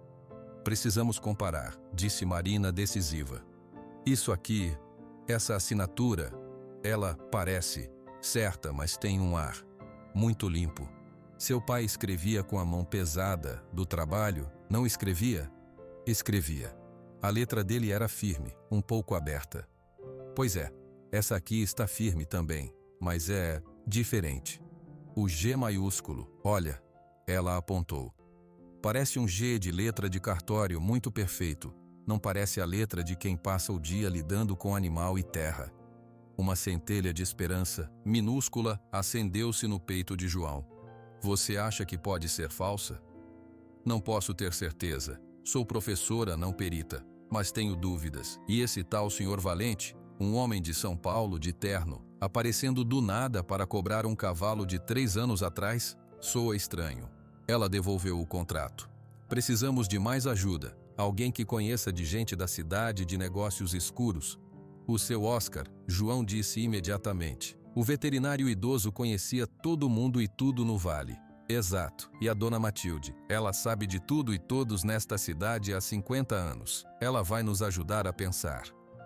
Precisamos comparar, disse Marina decisiva. Isso aqui, essa assinatura, ela parece certa, mas tem um ar muito limpo. Seu pai escrevia com a mão pesada do trabalho, não escrevia? Escrevia. A letra dele era firme, um pouco aberta. Pois é, essa aqui está firme também. Mas é diferente. O G maiúsculo, olha, ela apontou. Parece um G de letra de cartório muito perfeito. Não parece a letra de quem passa o dia lidando com animal e terra. Uma centelha de esperança, minúscula, acendeu-se no peito de João. Você acha que pode ser falsa? Não posso ter certeza. Sou professora, não perita. Mas tenho dúvidas. E esse tal senhor Valente, um homem de São Paulo de terno, aparecendo do nada para cobrar um cavalo de 3 anos atrás, soa estranho. Ela devolveu o contrato. Precisamos de mais ajuda. Alguém que conheça de gente da cidade de negócios escuros. O seu Oscar, João disse imediatamente. O veterinário idoso conhecia todo mundo e tudo no vale. Exato. E a dona Matilde? Ela sabe de tudo e todos nesta cidade há 50 anos. Ela vai nos ajudar a pensar.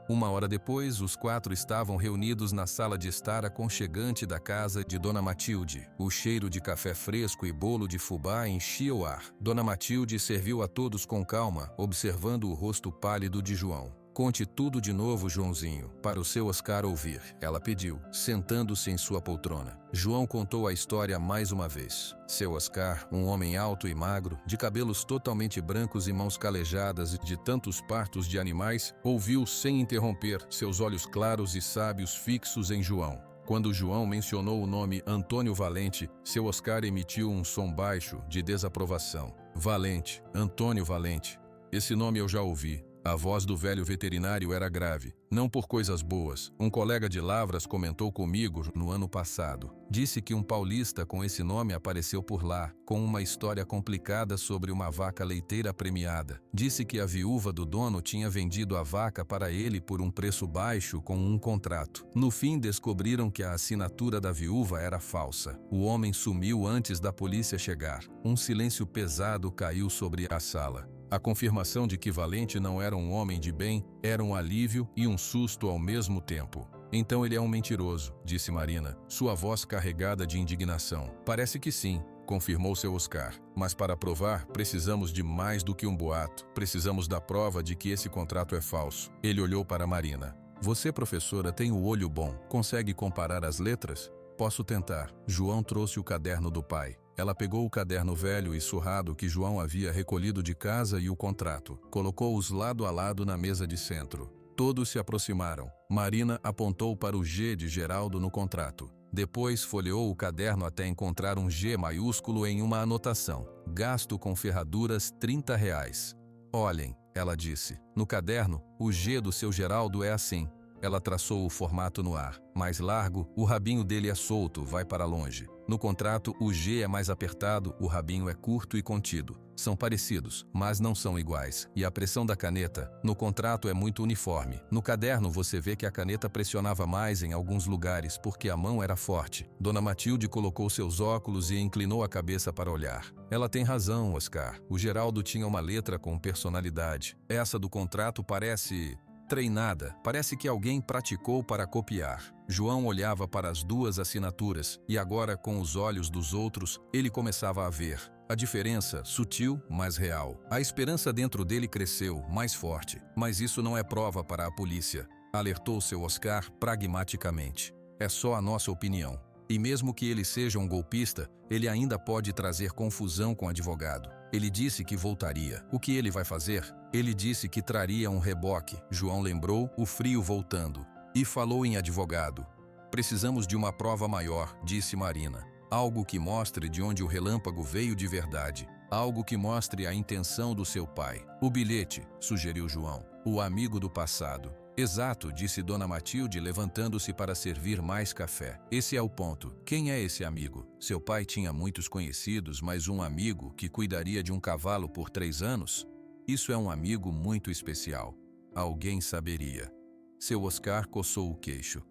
1 hora depois, os 4 estavam reunidos na sala de estar aconchegante da casa de Dona Matilde. O cheiro de café fresco e bolo de fubá enchia o ar. Dona Matilde serviu a todos com calma, observando o rosto pálido de João. Conte tudo de novo, Joãozinho, para o seu Oscar ouvir, ela pediu, sentando-se em sua poltrona. João contou a história mais uma vez. Seu Oscar, um homem alto e magro, de cabelos totalmente brancos e mãos calejadas de tantos partos de animais, ouviu sem interromper, seus olhos claros e sábios fixos em João. Quando João mencionou o nome Antônio Valente, seu Oscar emitiu um som baixo de desaprovação. Valente, Antônio Valente. Esse nome eu já ouvi. A voz do velho veterinário era grave, não por coisas boas. Um colega de Lavras comentou comigo no ano passado. Disse que um paulista com esse nome apareceu por lá, com uma história complicada sobre uma vaca leiteira premiada. Disse que a viúva do dono tinha vendido a vaca para ele por um preço baixo com um contrato. No fim, descobriram que a assinatura da viúva era falsa. O homem sumiu antes da polícia chegar. Um silêncio pesado caiu sobre a sala. A confirmação de que Valente não era um homem de bem era um alívio e um susto ao mesmo tempo. Então ele é um mentiroso, disse Marina, sua voz carregada de indignação. Parece que sim, confirmou seu Oscar. Mas para provar, precisamos de mais do que um boato. Precisamos da prova de que esse contrato é falso. Ele olhou para Marina. Você, professora, tem o olho bom. Consegue comparar as letras? Posso tentar. João trouxe o caderno do pai. Ela pegou o caderno velho e surrado que João havia recolhido de casa e o contrato. Colocou-os lado a lado na mesa de centro. Todos se aproximaram. Marina apontou para o G de Geraldo no contrato. Depois folheou o caderno até encontrar um G maiúsculo em uma anotação. Gasto com ferraduras R$30. Olhem, ela disse. No caderno, o G do seu Geraldo é assim. Ela traçou o formato no ar. Mais largo, o rabinho dele é solto, vai para longe. No contrato, o G é mais apertado, o rabinho é curto e contido. São parecidos, mas não são iguais. E a pressão da caneta, no contrato, é muito uniforme. No caderno, você vê que a caneta pressionava mais em alguns lugares porque a mão era forte. Dona Matilde colocou seus óculos e inclinou a cabeça para olhar. Ela tem razão, Oscar. O Geraldo tinha uma letra com personalidade. Essa do contrato parece treinada. Parece que alguém praticou para copiar. João olhava para as 2 assinaturas e agora, com os olhos dos outros, ele começava a ver. A diferença, sutil, mas real. A esperança dentro dele cresceu, mais forte. Mas isso não é prova para a polícia, alertou seu Oscar pragmaticamente. É só a nossa opinião. E mesmo que ele seja um golpista, ele ainda pode trazer confusão com o advogado. Ele disse que voltaria. O que ele vai fazer? Ele disse que traria um reboque. João lembrou, o frio voltando. E falou em advogado. Precisamos de uma prova maior, disse Marina. Algo que mostre de onde o relâmpago veio de verdade. Algo que mostre a intenção do seu pai. O bilhete, sugeriu João. O amigo do passado. Exato, disse Dona Matilde, levantando-se para servir mais café. Esse é o ponto. Quem é esse amigo? Seu pai tinha muitos conhecidos, mas um amigo que cuidaria de um cavalo por 3 anos? Isso é um amigo muito especial. Alguém saberia. Seu Oscar coçou o queixo.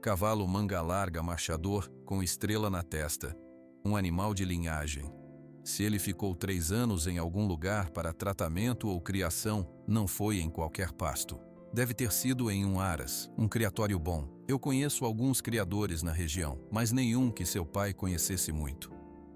Cavalo manga larga marchador, com estrela na testa. Um animal de linhagem. Se ele ficou 3 anos em algum lugar para tratamento ou criação, não foi em qualquer pasto. Deve ter sido em um aras, um criatório bom. Eu conheço alguns criadores na região, mas nenhum que seu pai conhecesse muito.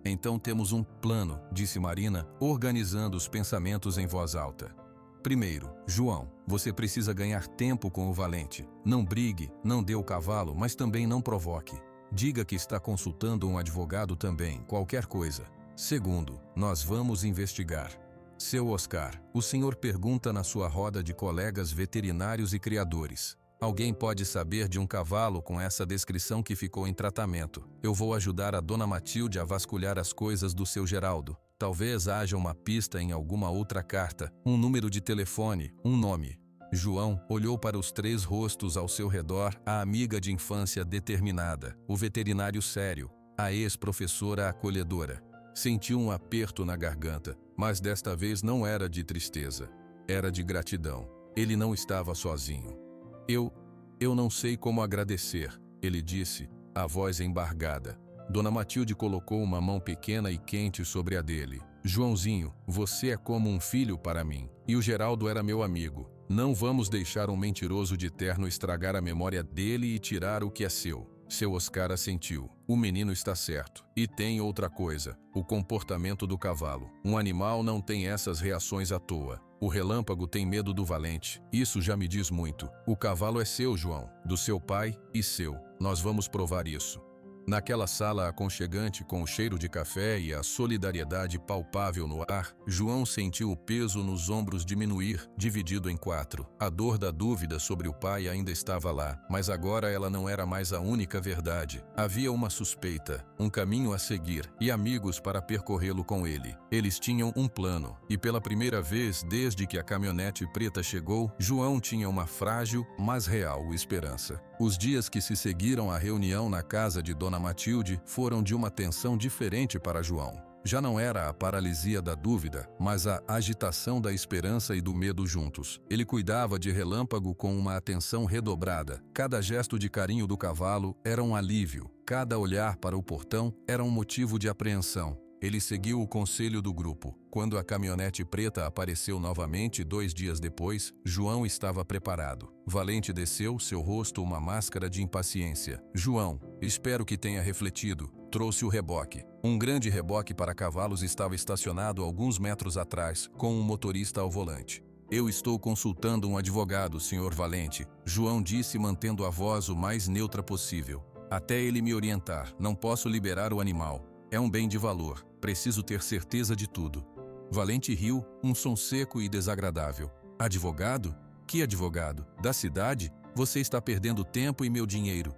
Então temos um plano, disse Marina, organizando os pensamentos em voz alta. Primeiro, João, você precisa ganhar tempo com o Valente. Não brigue, não dê o cavalo, mas também não provoque. Diga que está consultando um advogado também, qualquer coisa. Segundo, nós vamos investigar. Seu Oscar, o senhor pergunta na sua roda de colegas veterinários e criadores. Alguém pode saber de um cavalo com essa descrição que ficou em tratamento. Eu vou ajudar a Dona Matilde a vasculhar as coisas do seu Geraldo. Talvez haja uma pista em alguma outra carta, um número de telefone, um nome. João olhou para os 3 rostos ao seu redor, a amiga de infância determinada, o veterinário sério, a ex-professora acolhedora. Sentiu um aperto na garganta, mas desta vez não era de tristeza, era de gratidão. Ele não estava sozinho. Eu não sei como agradecer, ele disse, a voz embargada. Dona Matilde colocou uma mão pequena e quente sobre a dele. Joãozinho, você é como um filho para mim. E o Geraldo era meu amigo. Não vamos deixar um mentiroso de terno estragar a memória dele e tirar o que é seu. Seu Oscar assentiu. O menino está certo. E tem outra coisa, o comportamento do cavalo. Um animal não tem essas reações à toa. O relâmpago tem medo do valente. Isso já me diz muito. O cavalo é seu, João, do seu pai e seu. Nós vamos provar isso. Naquela sala aconchegante com o cheiro de café e a solidariedade palpável no ar, João sentiu o peso nos ombros diminuir, dividido em 4. A dor da dúvida sobre o pai ainda estava lá, mas agora ela não era mais a única verdade. Havia uma suspeita, um caminho a seguir e amigos para percorrê-lo com ele. Eles tinham um plano, e pela primeira vez desde que a caminhonete preta chegou, João tinha uma frágil, mas real esperança. Os dias que se seguiram à reunião na casa de Dona Matilde foram de uma tensão diferente para João. Já não era a paralisia da dúvida, mas a agitação da esperança e do medo juntos. Ele cuidava de Relâmpago com uma atenção redobrada. Cada gesto de carinho do cavalo era um alívio. Cada olhar para o portão era um motivo de apreensão. Ele seguiu o conselho do grupo. Quando a caminhonete preta apareceu novamente 2 dias depois, João estava preparado. Valente desceu, seu rosto uma máscara de impaciência. João, espero que tenha refletido. Trouxe o reboque. Um grande reboque para cavalos estava estacionado alguns metros atrás, com um motorista ao volante. Eu estou consultando um advogado, Sr. Valente, João disse mantendo a voz o mais neutra possível. Até ele me orientar, não posso liberar o animal. É um bem de valor, preciso ter certeza de tudo. Valente riu, um som seco e desagradável. Advogado? Que advogado? Da cidade? Você está perdendo tempo e meu dinheiro.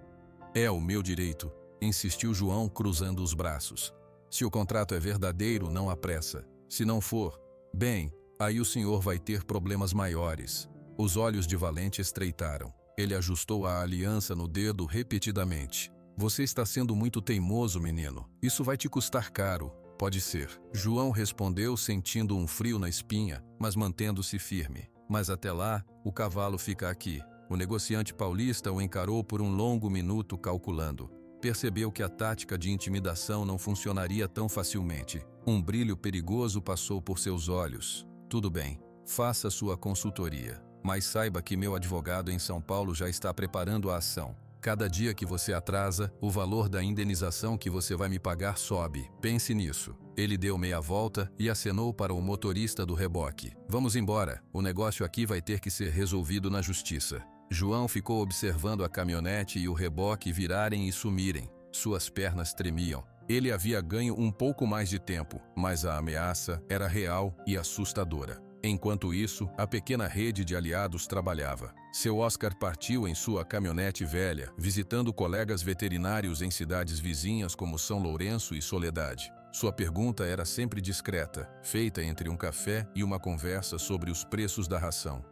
É o meu direito, insistiu João cruzando os braços. Se o contrato é verdadeiro, não há pressa. Se não for, bem, aí o senhor vai ter problemas maiores. Os olhos de Valente estreitaram. Ele ajustou a aliança no dedo repetidamente. Você está sendo muito teimoso, menino. Isso vai te custar caro. Pode ser. João respondeu sentindo um frio na espinha, mas mantendo-se firme. Mas até lá, o cavalo fica aqui. O negociante paulista o encarou por um longo minuto calculando. Percebeu que a tática de intimidação não funcionaria tão facilmente. Um brilho perigoso passou por seus olhos. Tudo bem, faça sua consultoria. Mas saiba que meu advogado em São Paulo já está preparando a ação. Cada dia que você atrasa, o valor da indenização que você vai me pagar sobe. Pense nisso. Ele deu meia volta e acenou para o motorista do reboque. Vamos embora, o negócio aqui vai ter que ser resolvido na justiça. João ficou observando a caminhonete e o reboque virarem e sumirem. Suas pernas tremiam. Ele havia ganho um pouco mais de tempo, mas a ameaça era real e assustadora. Enquanto isso, a pequena rede de aliados trabalhava. Seu Oscar partiu em sua caminhonete velha, visitando colegas veterinários em cidades vizinhas como São Lourenço e Soledade. Sua pergunta era sempre discreta, feita entre um café e uma conversa sobre os preços da ração.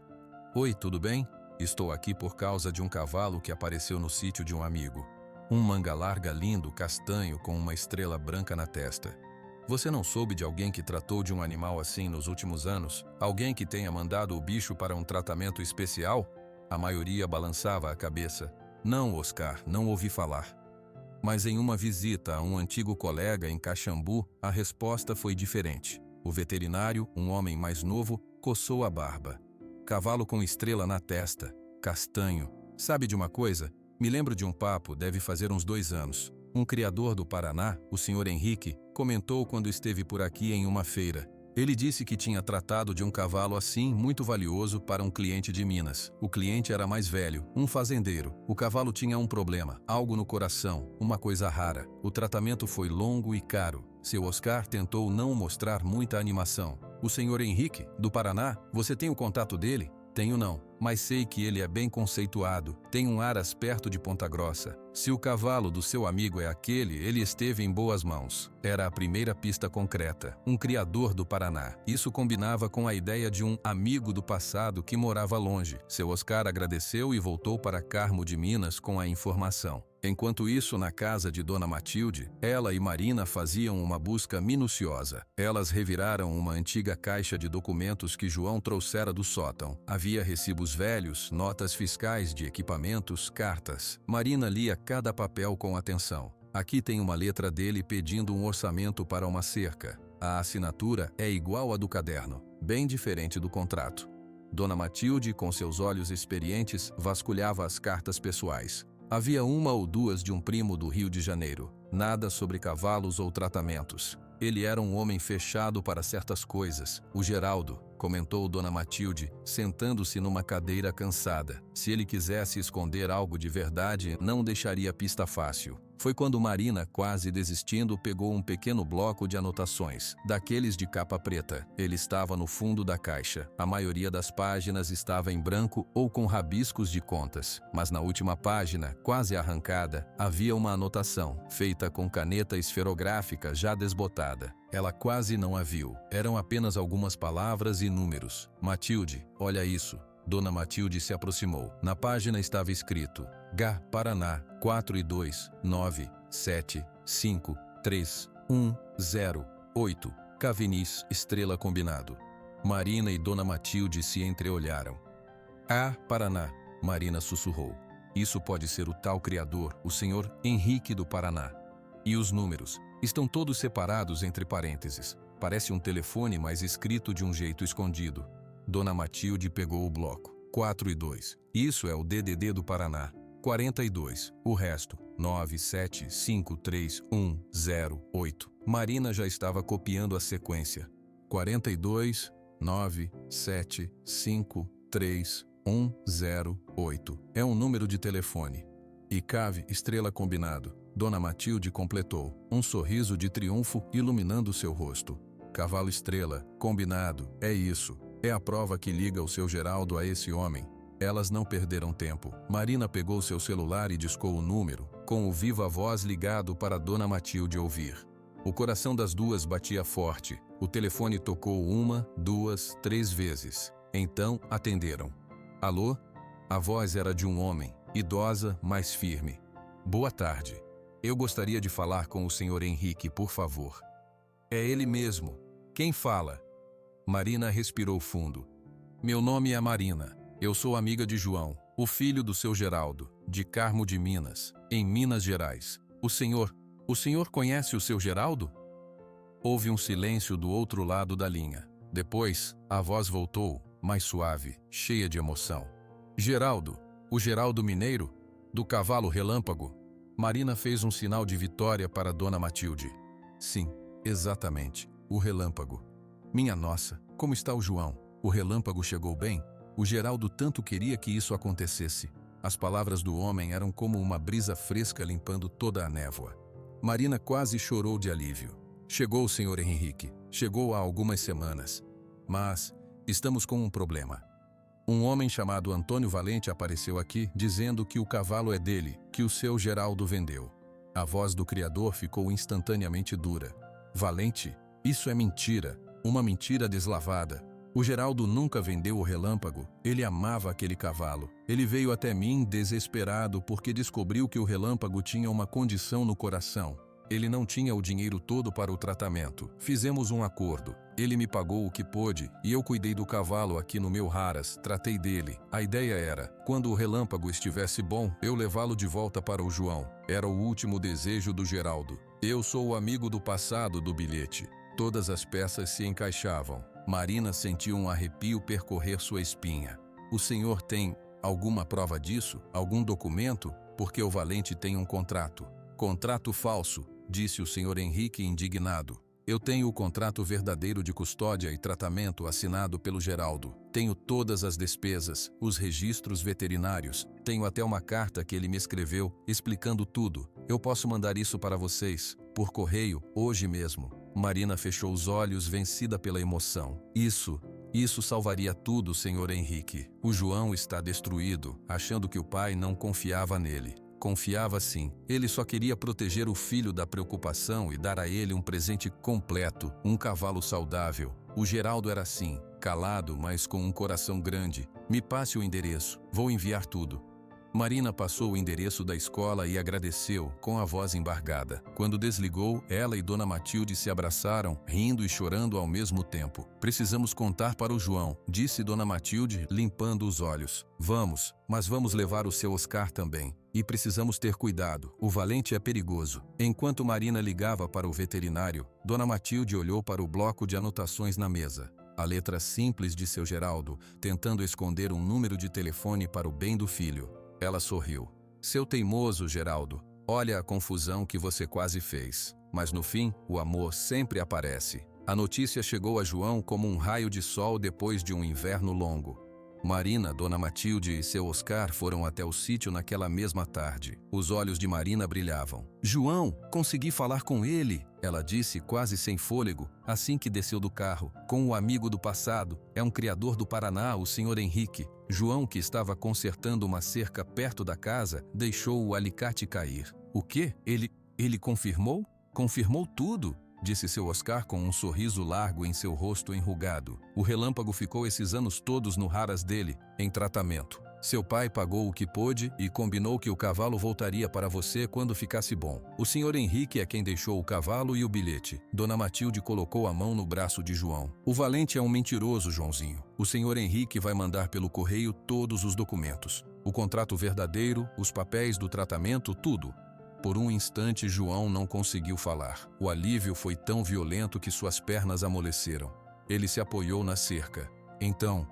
Oi, tudo bem? Estou aqui por causa de um cavalo que apareceu no sítio de um amigo. Um manga larga lindo, castanho, com uma estrela branca na testa. Você não soube de alguém que tratou de um animal assim nos últimos anos? Alguém que tenha mandado o bicho para um tratamento especial? A maioria balançava a cabeça. Não, Oscar, não ouvi falar. Mas em uma visita a um antigo colega em Caxambu, a resposta foi diferente. O veterinário, um homem mais novo, coçou a barba. Cavalo com estrela na testa, castanho. Sabe de uma coisa? Me lembro de um papo, deve fazer uns 2 anos. Um criador do Paraná, o Sr. Henrique, comentou quando esteve por aqui em uma feira. Ele disse que tinha tratado de um cavalo assim muito valioso para um cliente de Minas. O cliente era mais velho, um fazendeiro. O cavalo tinha um problema, algo no coração, uma coisa rara. O tratamento foi longo e caro. Seu Oscar tentou não mostrar muita animação. O Sr. Henrique, do Paraná, você tem o contato dele? Tenho não. mas sei que ele é bem conceituado, tem um aras perto de Ponta Grossa. Se o cavalo do seu amigo é aquele, ele esteve em boas mãos. Era a primeira pista concreta. Um criador do Paraná. Isso combinava com a ideia de um amigo do passado que morava longe. Seu Oscar agradeceu e voltou para Carmo de Minas com a informação. Enquanto isso, na casa de Dona Matilde, ela e Marina faziam uma busca minuciosa. Elas reviraram uma antiga caixa de documentos que João trouxera do sótão. Havia recibos velhos, notas fiscais de equipamentos, cartas. Marina lia cada papel com atenção. Aqui tem uma letra dele pedindo um orçamento para uma cerca. A assinatura é igual à do caderno, bem diferente do contrato. Dona Matilde, com seus olhos experientes, vasculhava as cartas pessoais. Havia uma ou duas de um primo do Rio de Janeiro. Nada sobre cavalos ou tratamentos. Ele era um homem fechado para certas coisas. O Geraldo, comentou Dona Matilde, sentando-se numa cadeira cansada. Se ele quisesse esconder algo de verdade, não deixaria pista fácil. Foi quando Marina, quase desistindo, pegou um pequeno bloco de anotações, daqueles de capa preta. Ele estava no fundo da caixa. A maioria das páginas estava em branco ou com rabiscos de contas. Mas na última página, quase arrancada, havia uma anotação, feita com caneta esferográfica já desbotada. Ela quase não a viu. Eram apenas algumas palavras e números. Matilde, olha isso. Dona Matilde se aproximou. Na página estava escrito: G, Paraná, 429753108. Cavinis, Estrela Combinado. Marina e Dona Matilde se entreolharam. Ah, Paraná, Marina sussurrou. Isso pode ser o tal criador, o senhor Henrique do Paraná. E os números? Estão todos separados entre parênteses. Parece um telefone, mas escrito de um jeito escondido. Dona Matilde pegou o bloco. 4 e 2. Isso é o DDD do Paraná. 42. O resto. 9753108. Marina já estava copiando a sequência. 42, 9753108. É um número de telefone. E cave, Estrela Combinado. Dona Matilde completou, um sorriso de triunfo iluminando seu rosto. Cavalo Estrela, combinado, é isso. É a prova que liga o seu Geraldo a esse homem. Elas não perderam tempo. Marina pegou seu celular e discou o número, com o viva voz ligado para Dona Matilde ouvir. O coração das duas batia forte. O telefone tocou 1, 2, 3 vezes. Então, atenderam. Alô? A voz era de um homem, idosa, mas firme. Boa tarde. Eu gostaria de falar com o senhor Henrique, por favor. É ele mesmo. Quem fala? Marina respirou fundo. Meu nome é Marina. Eu sou amiga de João, o filho do seu Geraldo, de Carmo de Minas, em Minas Gerais. O senhor conhece o seu Geraldo? Houve um silêncio do outro lado da linha. Depois, a voz voltou, mais suave, cheia de emoção. Geraldo, o Geraldo Mineiro, do cavalo Relâmpago. Marina fez um sinal de vitória para Dona Matilde. Sim, exatamente, o Relâmpago. Minha nossa, como está o João? O Relâmpago chegou bem? O Geraldo tanto queria que isso acontecesse. As palavras do homem eram como uma brisa fresca limpando toda a névoa. Marina quase chorou de alívio. Chegou o senhor Henrique. Chegou há algumas semanas. Mas estamos com um problema. Um homem chamado Antônio Valente apareceu aqui dizendo que o cavalo é dele, que o seu Geraldo vendeu. A voz do criador ficou instantaneamente dura. Valente? Isso é mentira. Uma mentira deslavada. O Geraldo nunca vendeu o Relâmpago. Ele amava aquele cavalo. Ele veio até mim desesperado porque descobriu que o Relâmpago tinha uma condição no coração. Ele não tinha o dinheiro todo para o tratamento. Fizemos um acordo. Ele me pagou o que pôde e eu cuidei do cavalo aqui no meu Haras, tratei dele. A ideia era, quando o Relâmpago estivesse bom, eu levá-lo de volta para o João. Era o último desejo do Geraldo. Eu sou o amigo do passado do bilhete. Todas as peças se encaixavam. Marina sentiu um arrepio percorrer sua espinha. O senhor tem alguma prova disso? Algum documento? Porque o Valente tem um contrato. Contrato falso, disse o senhor Henrique indignado. Eu tenho o contrato verdadeiro de custódia e tratamento assinado pelo Geraldo. Tenho todas as despesas, os registros veterinários. Tenho até uma carta que ele me escreveu, explicando tudo. Eu posso mandar isso para vocês, por correio, hoje mesmo. Marina fechou os olhos, vencida pela emoção. Isso Isso salvaria tudo, Sr. Henrique. O João está destruído, achando que o pai não confiava nele. Confiava sim. Ele só queria proteger o filho da preocupação e dar a ele um presente completo, um cavalo saudável. O Geraldo era assim, calado, mas com um coração grande. Me passe o endereço, vou enviar tudo. Marina passou o endereço da escola e agradeceu, com a voz embargada. Quando desligou, ela e Dona Matilde se abraçaram, rindo e chorando ao mesmo tempo. Precisamos contar para o João, disse Dona Matilde, limpando os olhos. Vamos, mas vamos levar o seu Oscar também. E precisamos ter cuidado, o Valente é perigoso. Enquanto Marina ligava para o veterinário, Dona Matilde olhou para o bloco de anotações na mesa. A letra simples de seu Geraldo, tentando esconder um número de telefone para o bem do filho. Ela sorriu. Seu teimoso, Geraldo, olha a confusão que você quase fez. Mas no fim, o amor sempre aparece. A notícia chegou a João como um raio de sol depois de um inverno longo. Marina, Dona Matilde e seu Oscar foram até o sítio naquela mesma tarde. Os olhos de Marina brilhavam. João, consegui falar com ele, ela disse quase sem fôlego, assim que desceu do carro. Com o amigo do passado, é um criador do Paraná, o Sr. Henrique. João, que estava consertando uma cerca perto da casa, deixou o alicate cair. O quê? Ele confirmou? Confirmou tudo, disse seu Oscar com um sorriso largo em seu rosto enrugado. O Relâmpago ficou esses anos todos no Raras dele, em tratamento. Seu pai pagou o que pôde e combinou que o cavalo voltaria para você quando ficasse bom. O Sr. Henrique é quem deixou o cavalo e o bilhete. Dona Matilde colocou a mão no braço de João. O Valente é um mentiroso, Joãozinho. O Sr. Henrique vai mandar pelo correio todos os documentos. O contrato verdadeiro, os papéis do tratamento, tudo. Por um instante, João não conseguiu falar. O alívio foi tão violento que suas pernas amoleceram. Ele se apoiou na cerca. Então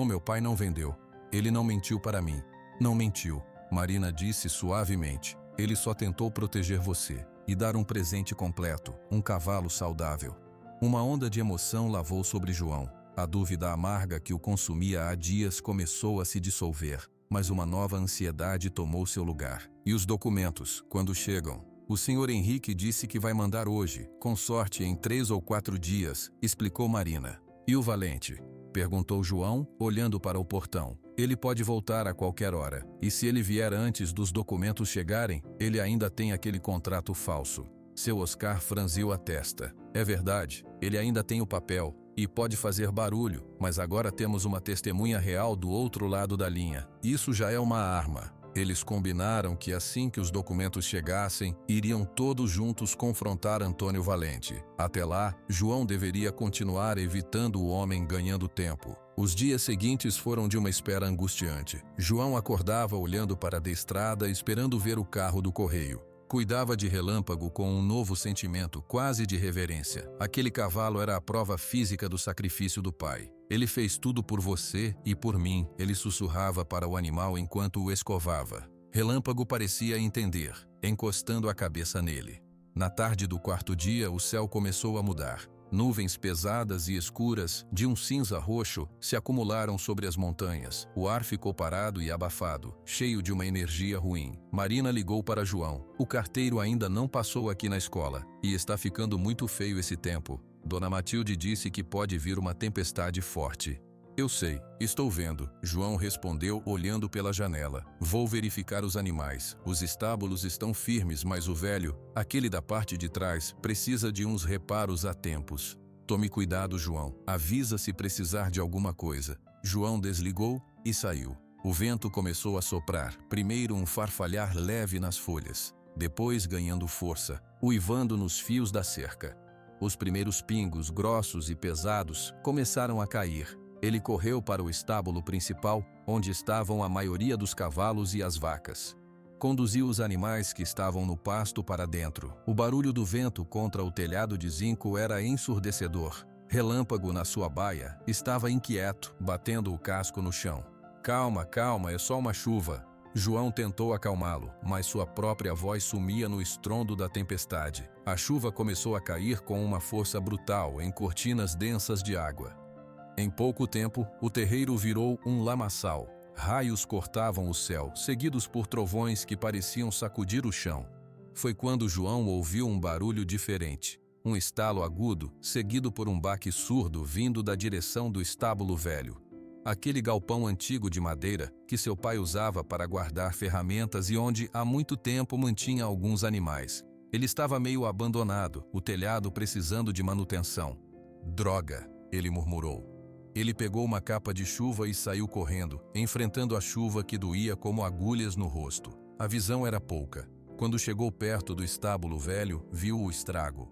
meu pai não vendeu. Ele não mentiu para mim. Não mentiu, Marina disse suavemente. Ele só tentou proteger você e dar um presente completo, um cavalo saudável. Uma onda de emoção lavou sobre João. A dúvida amarga que o consumia há dias começou a se dissolver. Mas uma nova ansiedade tomou seu lugar. E os documentos, quando chegam? O Sr. Henrique disse que vai mandar hoje, com sorte em 3 ou 4 dias, explicou Marina. E o Valente? Perguntou João, olhando para o portão. Ele pode voltar a qualquer hora. E se ele vier antes dos documentos chegarem, ele ainda tem aquele contrato falso. Seu Oscar franziu a testa. É verdade, ele ainda tem o papel. E pode fazer barulho, mas agora temos uma testemunha real do outro lado da linha. Isso já é uma arma. Eles combinaram que assim que os documentos chegassem, iriam todos juntos confrontar Antônio Valente. Até lá, João deveria continuar evitando o homem ganhando tempo. Os dias seguintes foram de uma espera angustiante. João acordava olhando para a estrada, esperando ver o carro do correio. Cuidava de Relâmpago com um novo sentimento, quase de reverência. Aquele cavalo era a prova física do sacrifício do pai. Ele fez tudo por você e por mim, ele sussurrava para o animal enquanto o escovava. Relâmpago parecia entender, encostando a cabeça nele. Na tarde do 4º dia, o céu começou a mudar. Nuvens pesadas e escuras, de um cinza roxo, se acumularam sobre as montanhas. O ar ficou parado e abafado, cheio de uma energia ruim. Marina ligou para João. O carteiro ainda não passou aqui na escola, e está ficando muito feio esse tempo. Dona Matilde disse que pode vir uma tempestade forte. Eu sei, estou vendo, João respondeu olhando pela janela. Vou verificar os animais. Os estábulos estão firmes, mas o velho, aquele da parte de trás, precisa de uns reparos a tempos. Tome cuidado, João. Avisa se precisar de alguma coisa. João desligou e saiu. O vento começou a soprar, primeiro um farfalhar leve nas folhas, depois ganhando força, uivando nos fios da cerca. Os primeiros pingos, grossos e pesados, começaram a cair. Ele correu para o estábulo principal, onde estavam a maioria dos cavalos e as vacas. Conduziu os animais que estavam no pasto para dentro. O barulho do vento contra o telhado de zinco era ensurdecedor. Relâmpago na sua baia estava inquieto, batendo o casco no chão. Calma, calma, é só uma chuva. João tentou acalmá-lo, mas sua própria voz sumia no estrondo da tempestade. A chuva começou a cair com uma força brutal em cortinas densas de água. Em pouco tempo, o terreiro virou um lamaçal. Raios cortavam o céu, seguidos por trovões que pareciam sacudir o chão. Foi quando João ouviu um barulho diferente. um estalo agudo, seguido por um baque surdo vindo da direção do estábulo velho. Aquele galpão antigo de madeira que seu pai usava para guardar ferramentas e onde há muito tempo mantinha alguns animais. Ele estava meio abandonado, o telhado precisando de manutenção. Droga, ele murmurou. Ele pegou uma capa de chuva e saiu correndo, enfrentando a chuva que doía como agulhas no rosto. A visão era pouca. Quando chegou perto do estábulo velho, viu o estrago.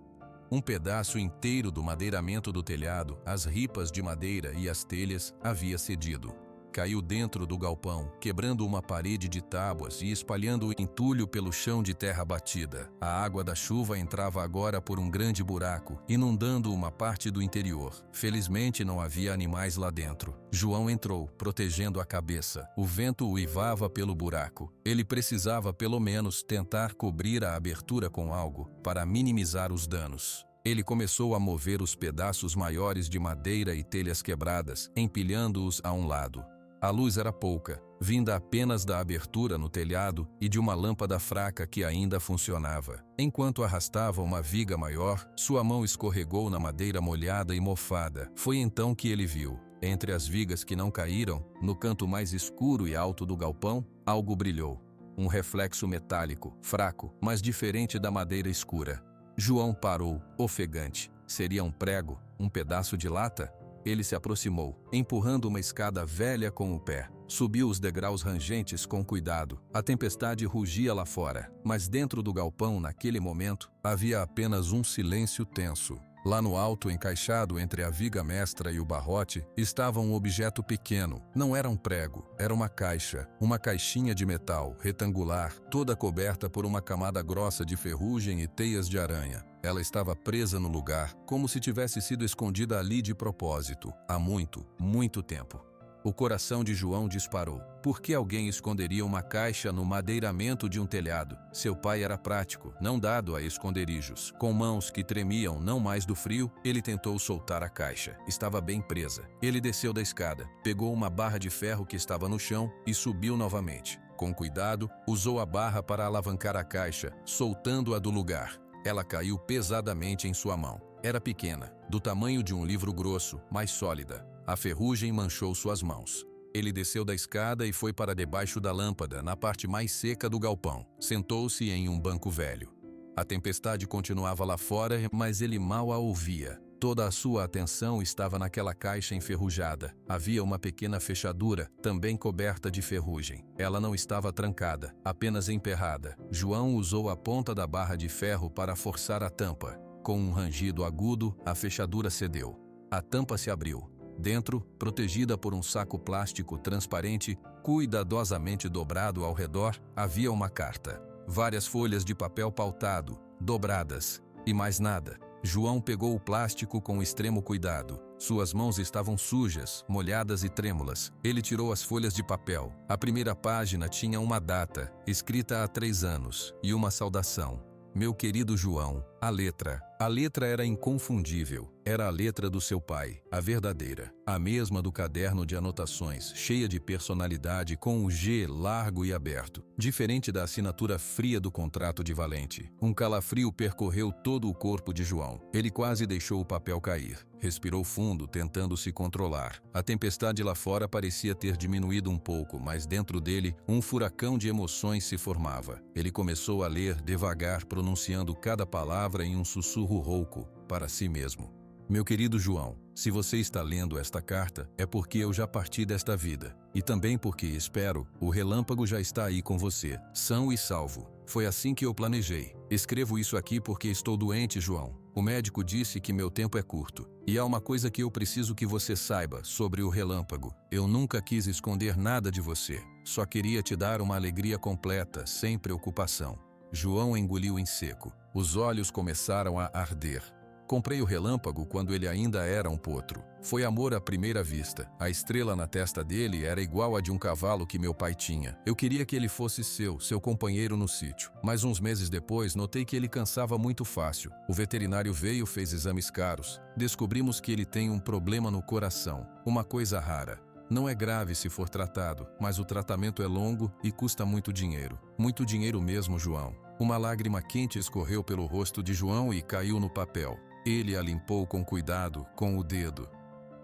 Um pedaço inteiro do madeiramento do telhado, as ripas de madeira e as telhas, havia cedido. Caiu dentro do galpão, quebrando uma parede de tábuas e espalhando o entulho pelo chão de terra batida. A água da chuva entrava agora por um grande buraco, inundando uma parte do interior. Felizmente não havia animais lá dentro. João entrou, protegendo a cabeça. O vento uivava pelo buraco. Ele precisava pelo menos tentar cobrir a abertura com algo, para minimizar os danos. Ele começou a mover os pedaços maiores de madeira e telhas quebradas, empilhando-os a um lado. A luz era pouca, vinda apenas da abertura no telhado e de uma lâmpada fraca que ainda funcionava. Enquanto arrastava uma viga maior, sua mão escorregou na madeira molhada e mofada. Foi então que ele viu, entre as vigas que não caíram, no canto mais escuro e alto do galpão, algo brilhou. Um reflexo metálico, fraco, mas diferente da madeira escura. João parou, ofegante. Seria um prego, um pedaço de lata? Ele se aproximou, empurrando uma escada velha com o pé. Subiu os degraus rangentes com cuidado. A tempestade rugia lá fora, mas dentro do galpão, naquele momento, havia apenas um silêncio tenso. Lá no alto, encaixado entre a viga mestra e o barrote, estava um objeto pequeno. Não era um prego, era uma caixa. Uma caixinha de metal, retangular, toda coberta por uma camada grossa de ferrugem e teias de aranha. Ela estava presa no lugar, como se tivesse sido escondida ali de propósito, há muito, muito tempo. O coração de João disparou. Por que alguém esconderia uma caixa no madeiramento de um telhado? Seu pai era prático, não dado a esconderijos. Com mãos que tremiam não mais do frio, ele tentou soltar a caixa. Estava bem presa. Ele desceu da escada, pegou uma barra de ferro que estava no chão e subiu novamente. Com cuidado, usou a barra para alavancar a caixa, soltando-a do lugar. Ela caiu pesadamente em sua mão. Era pequena, do tamanho de um livro grosso, mas sólida. A ferrugem manchou suas mãos. Ele desceu da escada e foi para debaixo da lâmpada, na parte mais seca do galpão. Sentou-se em um banco velho. A tempestade continuava lá fora, mas ele mal a ouvia. Toda a sua atenção estava naquela caixa enferrujada. Havia uma pequena fechadura, também coberta de ferrugem. Ela não estava trancada, apenas emperrada. João usou a ponta da barra de ferro para forçar a tampa. Com um rangido agudo, a fechadura cedeu. A tampa se abriu. Dentro, protegida por um saco plástico transparente, cuidadosamente dobrado ao redor, havia uma carta. Várias folhas de papel pautado, dobradas. E mais nada. João pegou o plástico com extremo cuidado. Suas mãos estavam sujas, molhadas e trêmulas. Ele tirou as folhas de papel. A primeira página tinha uma data, escrita há 3 anos, e uma saudação. Meu querido João, a letra. A letra era inconfundível. Era a letra do seu pai, a verdadeira. A mesma do caderno de anotações, cheia de personalidade, com o G largo e aberto. Diferente da assinatura fria do contrato de valente. Um calafrio percorreu todo o corpo de João. Ele quase deixou o papel cair. Respirou fundo, tentando se controlar. A tempestade lá fora parecia ter diminuído um pouco, mas dentro dele, um furacão de emoções se formava. Ele começou a ler devagar, pronunciando cada palavra em um sussurro rouco, para si mesmo. Meu querido João, se você está lendo esta carta, é porque eu já parti desta vida. E também porque, espero, o relâmpago já está aí com você, são e salvo. Foi assim que eu planejei. Escrevo isso aqui porque estou doente, João. O médico disse que meu tempo é curto. E há uma coisa que eu preciso que você saiba sobre o relâmpago. Eu nunca quis esconder nada de você. Só queria te dar uma alegria completa, sem preocupação. João engoliu em seco. Os olhos começaram a arder. Comprei o relâmpago quando ele ainda era um potro. Foi amor à primeira vista. A estrela na testa dele era igual a de um cavalo que meu pai tinha. Eu queria que ele fosse seu companheiro no sítio. Mas uns meses depois, notei que ele cansava muito fácil. O veterinário veio, fez exames caros. Descobrimos que ele tem um problema no coração. Uma coisa rara. Não é grave se for tratado, mas o tratamento é longo e custa muito dinheiro. Muito dinheiro mesmo, João. Uma lágrima quente escorreu pelo rosto de João e caiu no papel. Ele a limpou com cuidado, com o dedo.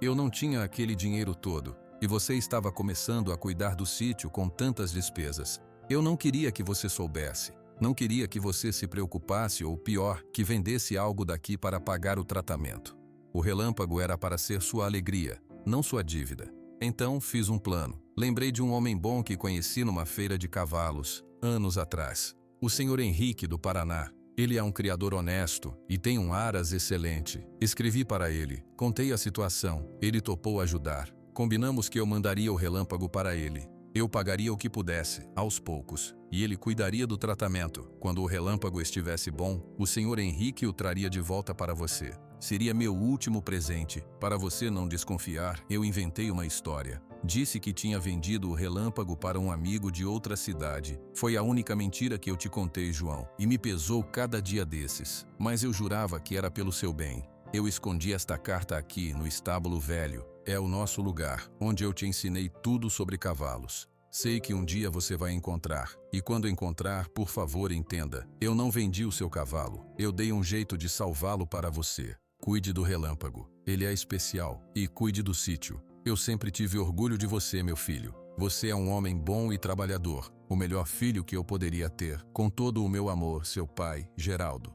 Eu não tinha aquele dinheiro todo, e você estava começando a cuidar do sítio com tantas despesas. Eu não queria que você soubesse. Não queria que você se preocupasse ou, pior, que vendesse algo daqui para pagar o tratamento. O relâmpago era para ser sua alegria, não sua dívida. Então fiz um plano. Lembrei de um homem bom que conheci numa feira de cavalos, anos atrás. O Sr. Henrique do Paraná. Ele é um criador honesto e tem um aras excelente. Escrevi para ele, contei a situação, ele topou ajudar. Combinamos que eu mandaria o relâmpago para ele. Eu pagaria o que pudesse, aos poucos, e ele cuidaria do tratamento. Quando o relâmpago estivesse bom, o Sr. Henrique o traria de volta para você. Seria meu último presente. Para você não desconfiar, eu inventei uma história. Disse que tinha vendido o relâmpago para um amigo de outra cidade. Foi a única mentira que eu te contei, João, e me pesou cada dia desses. Mas eu jurava que era pelo seu bem. Eu escondi esta carta aqui, no estábulo velho. É o nosso lugar, onde eu te ensinei tudo sobre cavalos. Sei que um dia você vai encontrar, e quando encontrar, por favor, entenda. Eu não vendi o seu cavalo, eu dei um jeito de salvá-lo para você. Cuide do relâmpago, ele é especial, e cuide do sítio. Eu sempre tive orgulho de você, meu filho. Você é um homem bom e trabalhador, o melhor filho que eu poderia ter. Com todo o meu amor, seu pai, Geraldo.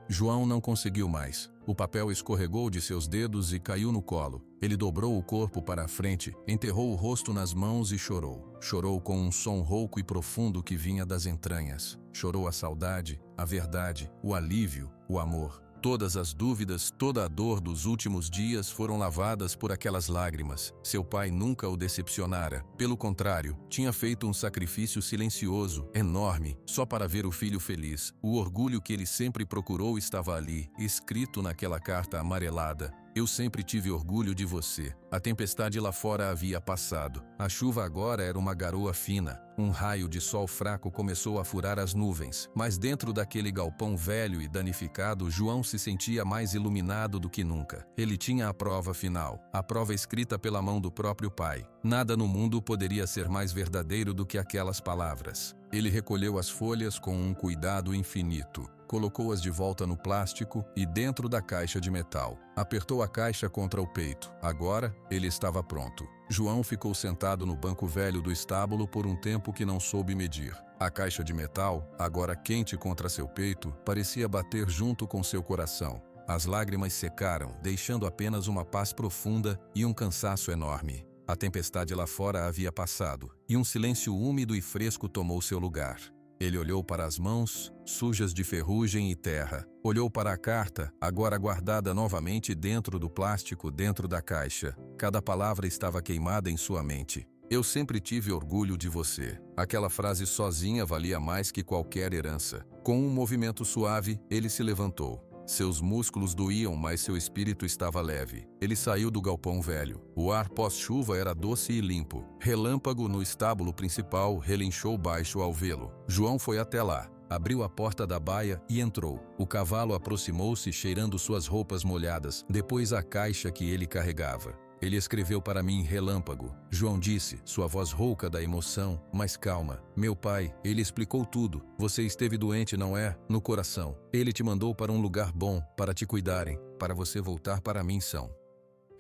João não conseguiu mais. O papel escorregou de seus dedos e caiu no colo. Ele dobrou o corpo para a frente, enterrou o rosto nas mãos e chorou. Chorou com um som rouco e profundo que vinha das entranhas. Chorou a saudade, a verdade, o alívio, o amor. Todas as dúvidas, toda a dor dos últimos dias foram lavadas por aquelas lágrimas. Seu pai nunca o decepcionara. Pelo contrário, tinha feito um sacrifício silencioso, enorme, só para ver o filho feliz. O orgulho que ele sempre procurou estava ali, escrito naquela carta amarelada. Eu sempre tive orgulho de você. A tempestade lá fora havia passado. A chuva agora era uma garoa fina. Um raio de sol fraco começou a furar as nuvens. Mas dentro daquele galpão velho e danificado, João se sentia mais iluminado do que nunca. Ele tinha a prova final. A prova escrita pela mão do próprio pai. Nada no mundo poderia ser mais verdadeiro do que aquelas palavras. Ele recolheu as folhas com um cuidado infinito. Colocou-as de volta no plástico e dentro da caixa de metal. Apertou a caixa contra o peito. Agora, ele estava pronto. João ficou sentado no banco velho do estábulo por um tempo que não soube medir. A caixa de metal, agora quente contra seu peito, parecia bater junto com seu coração. As lágrimas secaram, deixando apenas uma paz profunda e um cansaço enorme. A tempestade lá fora havia passado, e um silêncio úmido e fresco tomou seu lugar. Ele olhou para as mãos, sujas de ferrugem e terra. Olhou para a carta, agora guardada novamente dentro do plástico, dentro da caixa. Cada palavra estava queimada em sua mente. Eu sempre tive orgulho de você. Aquela frase sozinha valia mais que qualquer herança. Com um movimento suave, ele se levantou. Seus músculos doíam, mas seu espírito estava leve. Ele saiu do galpão velho. O ar pós-chuva era doce e limpo. Relâmpago no estábulo principal relinchou baixo ao vê-lo. João foi até lá. Abriu a porta da baia e entrou. O cavalo aproximou-se cheirando suas roupas molhadas, depois a caixa que ele carregava. Ele escreveu para mim relâmpago. João disse, sua voz rouca da emoção, mas calma. Meu pai, ele explicou tudo. Você esteve doente, não é? No coração. Ele te mandou para um lugar bom, para te cuidarem, para você voltar para mim são.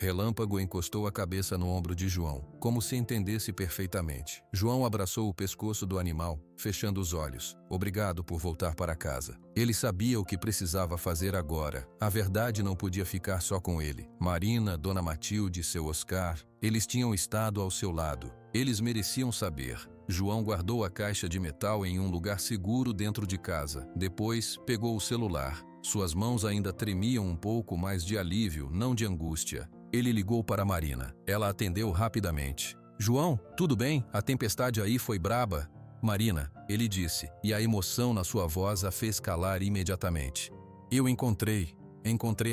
Relâmpago encostou a cabeça no ombro de João, como se entendesse perfeitamente. João abraçou o pescoço do animal, fechando os olhos. Obrigado por voltar para casa. Ele sabia o que precisava fazer agora. A verdade não podia ficar só com ele. Marina, Dona Matilde, seu Oscar, eles tinham estado ao seu lado. Eles mereciam saber. João guardou a caixa de metal em um lugar seguro dentro de casa. Depois, pegou o celular. Suas mãos ainda tremiam um pouco, mas de alívio, não de angústia. Ele ligou para Marina. Ela atendeu rapidamente. João, tudo bem? A tempestade aí foi braba? Marina, ele disse, e a emoção na sua voz a fez calar imediatamente. Eu encontrei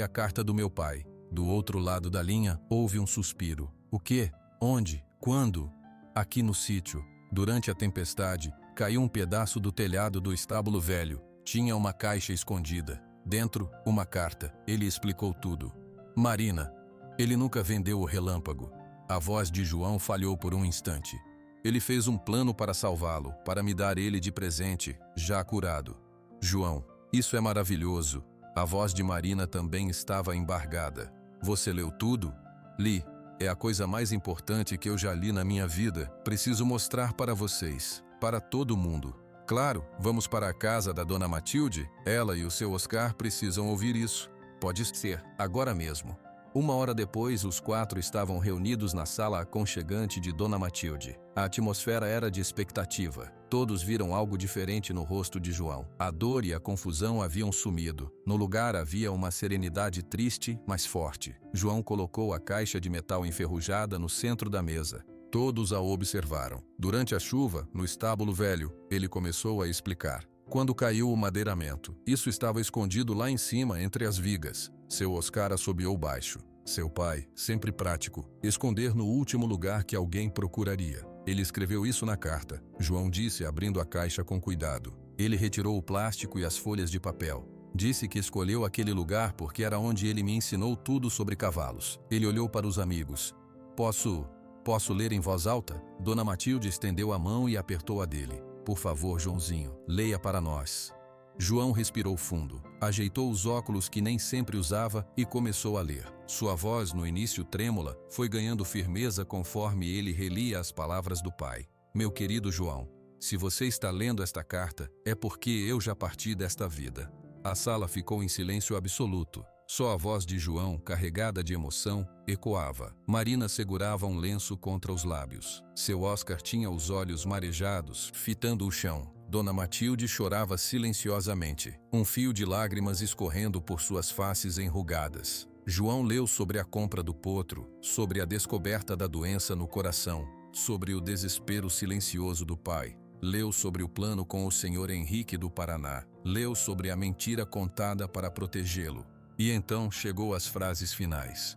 a carta do meu pai. Do outro lado da linha, houve um suspiro. O quê? Onde? Quando? Aqui no sítio. Durante a tempestade, caiu um pedaço do telhado do estábulo velho. Tinha uma caixa escondida. Dentro, uma carta. Ele explicou tudo. Marina, ele nunca vendeu o relâmpago. A voz de João falhou por um instante. Ele fez um plano para salvá-lo, para me dar ele de presente, já curado. João, isso é maravilhoso. A voz de Marina também estava embargada. Você leu tudo? Li. É a coisa mais importante que eu já li na minha vida. Preciso mostrar para vocês, para todo mundo. Claro, vamos para a casa da Dona Matilde. Ela e o seu Oscar precisam ouvir isso. Pode ser, agora mesmo. 1 hora depois, os 4 estavam reunidos na sala aconchegante de Dona Matilde. A atmosfera era de expectativa. Todos viram algo diferente no rosto de João. A dor e a confusão haviam sumido. No lugar havia uma serenidade triste, mas forte. João colocou a caixa de metal enferrujada no centro da mesa. Todos a observaram. Durante a chuva, no estábulo velho, ele começou a explicar. Quando caiu o madeiramento, isso estava escondido lá em cima entre as vigas. Seu Oscar assobiou baixo. Seu pai, sempre prático, esconder no último lugar que alguém procuraria. Ele escreveu isso na carta. João disse, abrindo a caixa com cuidado. Ele retirou o plástico e as folhas de papel. Disse que escolheu aquele lugar porque era onde ele me ensinou tudo sobre cavalos. Ele olhou para os amigos. Posso ler em voz alta? Dona Matilde estendeu a mão e apertou a dele. Por favor, Joãozinho, leia para nós. João respirou fundo, ajeitou os óculos que nem sempre usava e começou a ler. Sua voz, no início trêmula, foi ganhando firmeza conforme ele relia as palavras do pai. Meu querido João, se você está lendo esta carta, é porque eu já parti desta vida. A sala ficou em silêncio absoluto. Só a voz de João, carregada de emoção, ecoava. Marina segurava um lenço contra os lábios. Seu Oscar tinha os olhos marejados, fitando o chão. Dona Matilde chorava silenciosamente, um fio de lágrimas escorrendo por suas faces enrugadas. João leu sobre a compra do potro, sobre a descoberta da doença no coração, sobre o desespero silencioso do pai. Leu sobre o plano com o senhor Henrique do Paraná. Leu sobre a mentira contada para protegê-lo. E então chegou às frases finais.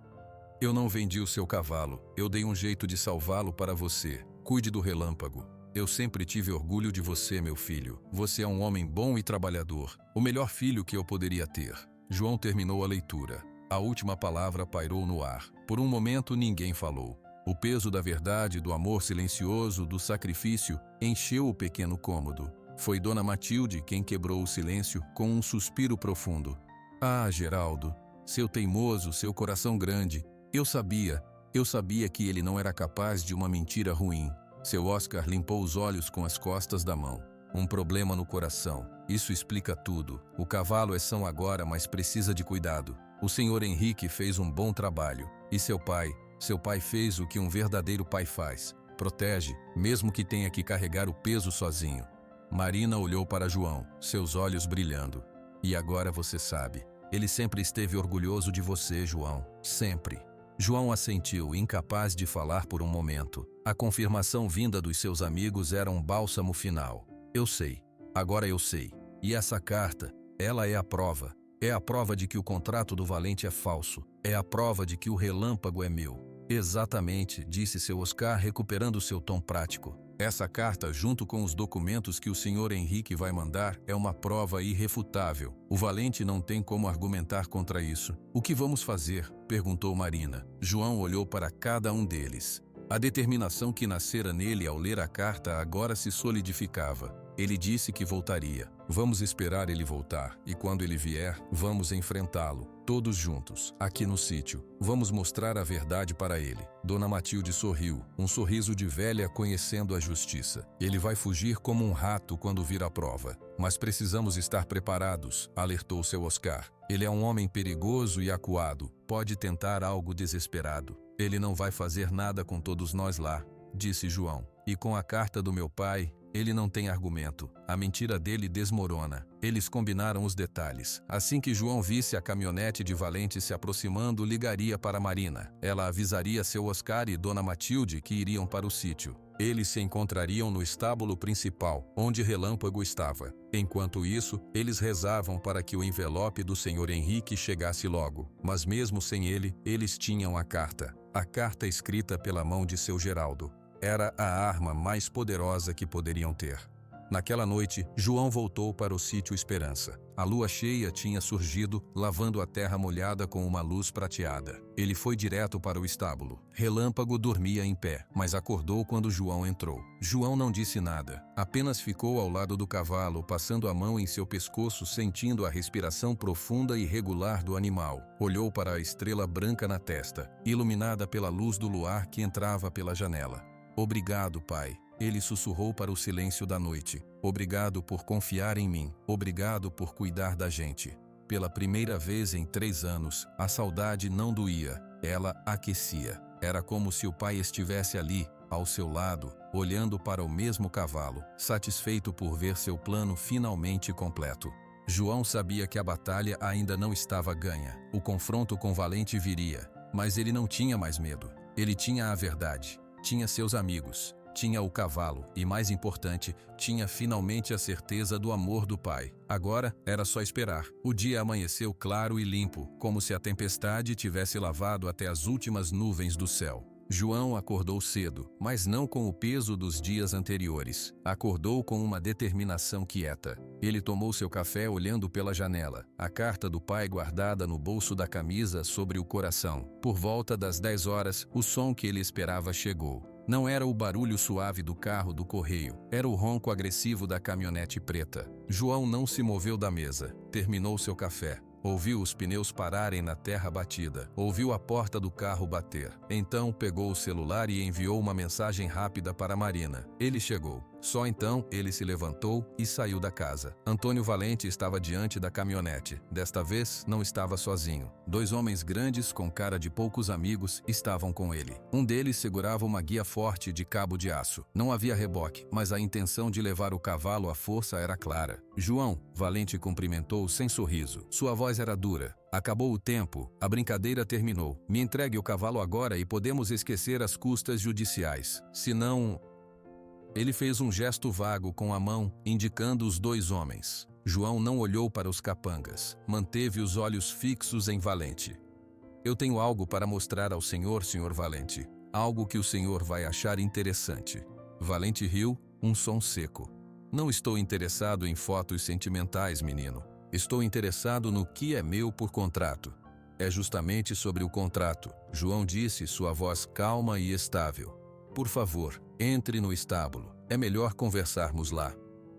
Eu não vendi o seu cavalo, eu dei um jeito de salvá-lo para você. Cuide do relâmpago. Eu sempre tive orgulho de você, meu filho. Você é um homem bom e trabalhador. O melhor filho que eu poderia ter. João terminou a leitura. A última palavra pairou no ar. Por um momento ninguém falou. O peso da verdade, do amor silencioso, do sacrifício, encheu o pequeno cômodo. Foi Dona Matilde quem quebrou o silêncio com um suspiro profundo. Ah, Geraldo, seu teimoso, seu coração grande. Eu sabia que ele não era capaz de uma mentira ruim. Seu Oscar limpou os olhos com as costas da mão. Um problema no coração. Isso explica tudo. O cavalo é são agora, mas precisa de cuidado. O senhor Henrique fez um bom trabalho. E seu pai fez o que um verdadeiro pai faz. Protege, mesmo que tenha que carregar o peso sozinho. Marina olhou para João, seus olhos brilhando. E agora você sabe. Ele sempre esteve orgulhoso de você, João. Sempre. João assentiu, incapaz de falar por um momento. A confirmação vinda dos seus amigos era um bálsamo final. Eu sei. Agora eu sei. E essa carta, ela é a prova. É a prova de que o contrato do Valente é falso. É a prova de que o relâmpago é meu. Exatamente, disse seu Oscar, recuperando seu tom prático. Essa carta, junto com os documentos que o senhor Henrique vai mandar, é uma prova irrefutável. O Valente não tem como argumentar contra isso. O que vamos fazer? Perguntou Marina. João olhou para cada um deles. A determinação que nascera nele ao ler a carta agora se solidificava. Ele disse que voltaria. Vamos esperar ele voltar, e quando ele vier, vamos enfrentá-lo, todos juntos, aqui no sítio. Vamos mostrar a verdade para ele. Dona Matilde sorriu, um sorriso de velha conhecendo a justiça. Ele vai fugir como um rato quando vir a prova. Mas precisamos estar preparados, alertou seu Oscar. Ele é um homem perigoso e acuado, pode tentar algo desesperado. Ele não vai fazer nada com todos nós lá, disse João. E com a carta do meu pai, ele não tem argumento. A mentira dele desmorona. Eles combinaram os detalhes. Assim que João visse a caminhonete de Valente se aproximando, ligaria para Marina. Ela avisaria seu Oscar e Dona Matilde que iriam para o sítio. Eles se encontrariam no estábulo principal, onde Relâmpago estava. Enquanto isso, eles rezavam para que o envelope do senhor Henrique chegasse logo. Mas mesmo sem ele, eles tinham a carta. A carta escrita pela mão de seu Geraldo. Era a arma mais poderosa que poderiam ter. Naquela noite, João voltou para o sítio Esperança. A lua cheia tinha surgido, lavando a terra molhada com uma luz prateada. Ele foi direto para o estábulo. Relâmpago dormia em pé, mas acordou quando João entrou. João não disse nada, apenas ficou ao lado do cavalo, passando a mão em seu pescoço, sentindo a respiração profunda e regular do animal. Olhou para a estrela branca na testa, iluminada pela luz do luar que entrava pela janela. "Obrigado, pai." Ele sussurrou para o silêncio da noite. "Obrigado por confiar em mim. Obrigado por cuidar da gente." Pela primeira vez em 3 anos, a saudade não doía, ela aquecia. Era como se o pai estivesse ali, ao seu lado, olhando para o mesmo cavalo, satisfeito por ver seu plano finalmente completo. João sabia que a batalha ainda não estava ganha. O confronto com Valente viria, mas ele não tinha mais medo. Ele tinha a verdade, tinha seus amigos, tinha o cavalo e, mais importante, tinha finalmente a certeza do amor do pai. Agora era só esperar. O dia amanheceu claro e limpo, como se a tempestade tivesse lavado até as últimas nuvens do céu. João acordou cedo, mas não com o peso dos dias anteriores. Acordou com uma determinação quieta. Ele tomou seu café olhando pela janela, a carta do pai guardada no bolso da camisa sobre o coração. Por volta das 10 horas, o som que ele esperava chegou. Não era o barulho suave do carro do correio, era o ronco agressivo da caminhonete preta. João não se moveu da mesa, terminou seu café. Ouviu os pneus pararem na terra batida. Ouviu a porta do carro bater. Então pegou o celular e enviou uma mensagem rápida para Marina. Ele chegou. Só então ele se levantou e saiu da casa. Antônio Valente estava diante da caminhonete. Desta vez não estava sozinho. 2 homens grandes com cara de poucos amigos estavam com ele. Um deles segurava uma guia forte de cabo de aço. Não havia reboque, mas a intenção de levar o cavalo à força era clara. "João", Valente cumprimentou sem sorriso. Sua voz era dura. "Acabou o tempo, a brincadeira terminou. Me entregue o cavalo agora e podemos esquecer as custas judiciais. Se não..." Ele fez um gesto vago com a mão, indicando os 2 homens. João não olhou para os capangas. Manteve os olhos fixos em Valente. "Eu tenho algo para mostrar ao senhor, Sr. Valente. Algo que o senhor vai achar interessante." Valente riu, um som seco. "Não estou interessado em fotos sentimentais, menino. Estou interessado no que é meu por contrato." "É justamente sobre o contrato", João disse, sua voz calma e estável. "Por favor, entre no estábulo. É melhor conversarmos lá."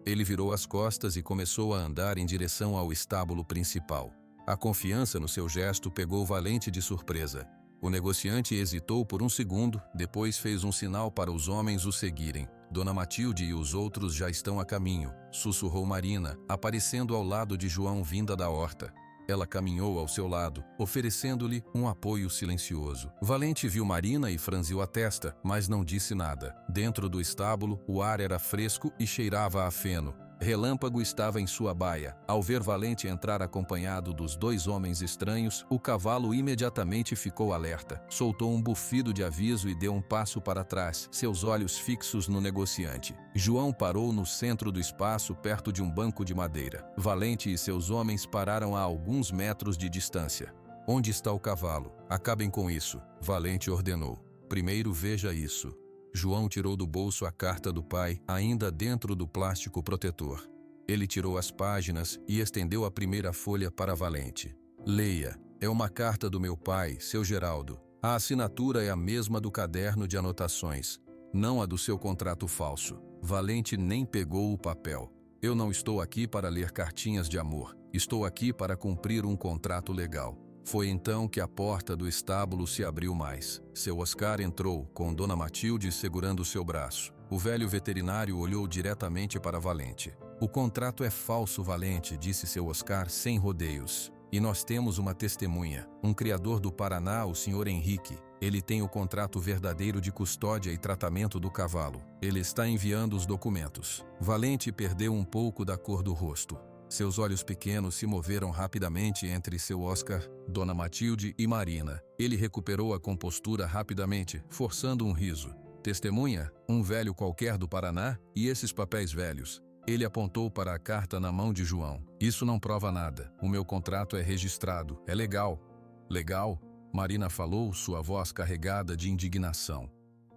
Ele virou as costas e começou a andar em direção ao estábulo principal. A confiança no seu gesto pegou Valente de surpresa. O negociante hesitou por um segundo, depois fez um sinal para os homens o seguirem. "Dona Matilde e os outros já estão a caminho", sussurrou Marina, aparecendo ao lado de João vinda da horta. Ela caminhou ao seu lado, oferecendo-lhe um apoio silencioso. Valente viu Marina e franziu a testa, mas não disse nada. Dentro do estábulo, o ar era fresco e cheirava a feno. Relâmpago estava em sua baia. Ao ver Valente entrar acompanhado dos 2 homens estranhos, o cavalo imediatamente ficou alerta. Soltou um bufido de aviso e deu um passo para trás, seus olhos fixos no negociante. João parou no centro do espaço, perto de um banco de madeira. Valente e seus homens pararam a alguns metros de distância. "Onde está o cavalo? Acabem com isso", Valente ordenou. "Primeiro veja isso." João tirou do bolso a carta do pai, ainda dentro do plástico protetor. Ele tirou as páginas e estendeu a primeira folha para Valente. "Leia. É uma carta do meu pai, seu Geraldo. A assinatura é a mesma do caderno de anotações, não a do seu contrato falso." Valente nem pegou o papel. "Eu não estou aqui para ler cartinhas de amor. Estou aqui para cumprir um contrato legal." Foi então que a porta do estábulo se abriu mais. Seu Oscar entrou, com Dona Matilde segurando seu braço. O velho veterinário olhou diretamente para Valente. "O contrato é falso, Valente", disse seu Oscar sem rodeios. "E nós temos uma testemunha, um criador do Paraná, o Sr. Henrique. Ele tem o contrato verdadeiro de custódia e tratamento do cavalo. Ele está enviando os documentos." Valente perdeu um pouco da cor do rosto. Seus olhos pequenos se moveram rapidamente entre seu Oscar, Dona Matilde e Marina. Ele recuperou a compostura rapidamente, forçando um riso. "Testemunha? Um velho qualquer do Paraná? E esses papéis velhos?" Ele apontou para a carta na mão de João. "Isso não prova nada. O meu contrato é registrado. É legal." "Legal?" Marina falou, sua voz carregada de indignação.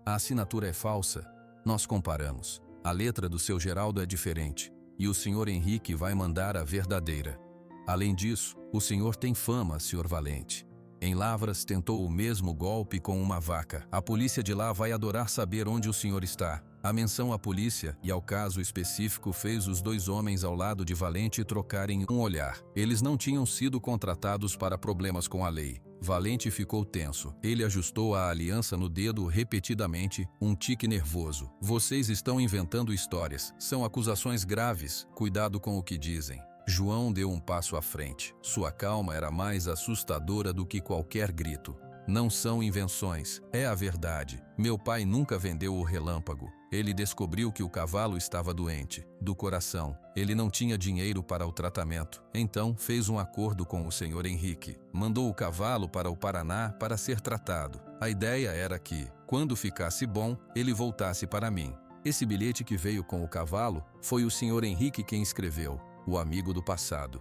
"A assinatura é falsa." Nós comparamos. A letra do seu Geraldo é diferente, e o Sr. Henrique vai mandar a verdadeira. Além disso, o senhor tem fama, Sr. Valente. Em Lavras tentou o mesmo golpe com uma vaca. A polícia de lá vai adorar saber onde o senhor está. A menção à polícia e ao caso específico fez os dois homens ao lado de Valente trocarem um olhar. Eles não tinham sido contratados para problemas com a lei. Valente ficou tenso. Ele ajustou a aliança no dedo repetidamente, um tique nervoso. Vocês estão inventando histórias. São acusações graves. Cuidado com o que dizem. João deu um passo à frente. Sua calma era mais assustadora do que qualquer grito. Não são invenções, é a verdade. Meu pai nunca vendeu o Relâmpago. Ele descobriu que o cavalo estava doente, do coração. Ele não tinha dinheiro para o tratamento. Então fez um acordo com o Sr. Henrique. Mandou o cavalo para o Paraná para ser tratado. A ideia era que, quando ficasse bom, ele voltasse para mim. Esse bilhete que veio com o cavalo foi o Sr. Henrique quem escreveu, o amigo do passado.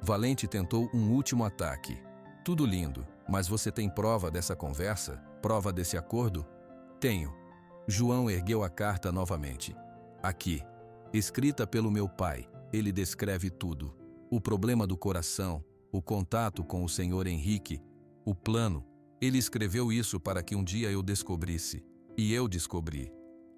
Valente tentou um último ataque. Tudo lindo, mas você tem prova dessa conversa? Prova desse acordo? Tenho. João ergueu a carta novamente. Aqui. Escrita pelo meu pai. Ele descreve tudo. O problema do coração, o contato com o Sr. Henrique, o plano. Ele escreveu isso para que um dia eu descobrisse. E eu descobri.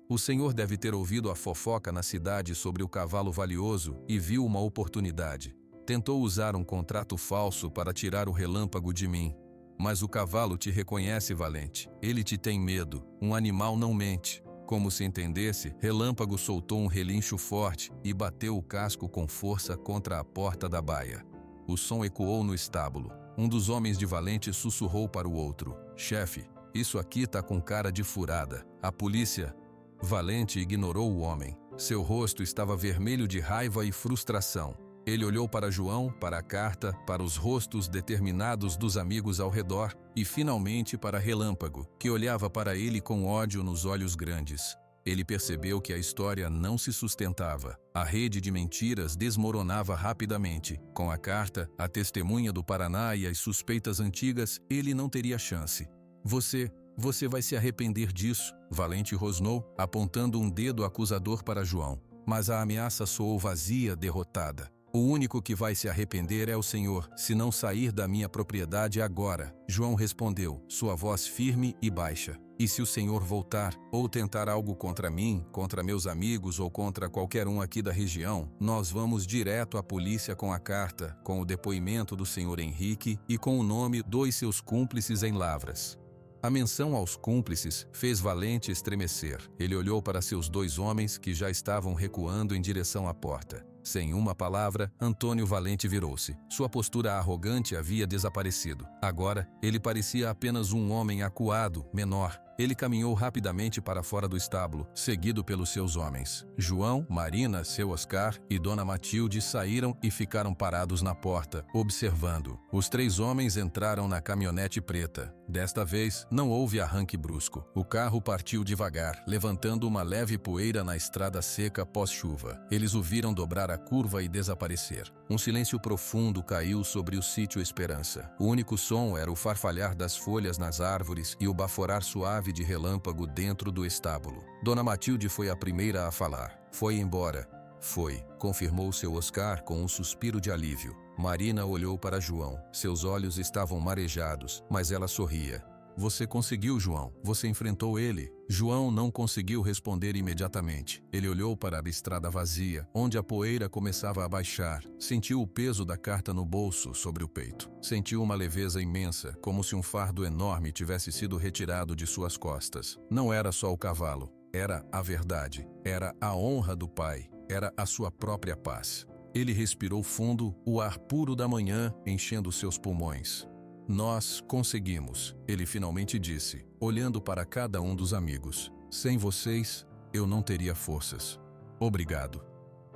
O senhor deve ter ouvido a fofoca na cidade sobre o cavalo valioso e viu uma oportunidade. Tentou usar um contrato falso para tirar o Relâmpago de mim. Mas o cavalo te reconhece, Valente. Ele te tem medo. Um animal não mente. Como se entendesse, Relâmpago soltou um relincho forte e bateu o casco com força contra a porta da baia. O som ecoou no estábulo. Um dos homens de Valente sussurrou para o outro. Chefe, isso aqui tá com cara de furada. A polícia... Valente ignorou o homem. Seu rosto estava vermelho de raiva e frustração. Ele olhou para João, para a carta, para os rostos determinados dos amigos ao redor e finalmente para Relâmpago, que olhava para ele com ódio nos olhos grandes. Ele percebeu que a história não se sustentava. A rede de mentiras desmoronava rapidamente. Com a carta, a testemunha do Paraná e as suspeitas antigas, ele não teria chance. Você vai se arrepender disso, Valente rosnou, apontando um dedo acusador para João. Mas a ameaça soou vazia, derrotada. O único que vai se arrepender é o senhor, se não sair da minha propriedade agora. João respondeu, sua voz firme e baixa. E se o senhor voltar, ou tentar algo contra mim, contra meus amigos ou contra qualquer um aqui da região, nós vamos direto à polícia com a carta, com o depoimento do senhor Henrique e com o nome dos seus cúmplices em Lavras. A menção aos cúmplices fez Valente estremecer. Ele olhou para seus dois homens que já estavam recuando em direção à porta. Sem uma palavra, Antônio Valente virou-se. Sua postura arrogante havia desaparecido. Agora, ele parecia apenas um homem acuado, menor. Ele caminhou rapidamente para fora do estábulo, seguido pelos seus homens. João, Marina, seu Oscar e Dona Matilde saíram e ficaram parados na porta, observando. Os três homens entraram na caminhonete preta. Desta vez, não houve arranque brusco. O carro partiu devagar, levantando uma leve poeira na estrada seca pós-chuva. Eles o viram dobrar a curva e desaparecer. Um silêncio profundo caiu sobre o sítio Esperança. O único som era o farfalhar das folhas nas árvores e o baforar suave de Relâmpago dentro do estábulo. Dona Matilde foi a primeira a falar. Foi embora. Foi, confirmou seu Oscar com um suspiro de alívio. Marina olhou para João. Seus olhos estavam marejados, mas ela sorria. Você conseguiu, João. Você enfrentou ele. João não conseguiu responder imediatamente. Ele olhou para a estrada vazia, onde a poeira começava a baixar. Sentiu o peso da carta no bolso, sobre o peito. Sentiu uma leveza imensa, como se um fardo enorme tivesse sido retirado de suas costas. Não era só o cavalo. Era a verdade. Era a honra do pai. Era a sua própria paz. Ele respirou fundo, o ar puro da manhã enchendo seus pulmões. Nós conseguimos, ele finalmente disse, olhando para cada um dos amigos. Sem vocês, eu não teria forças. Obrigado.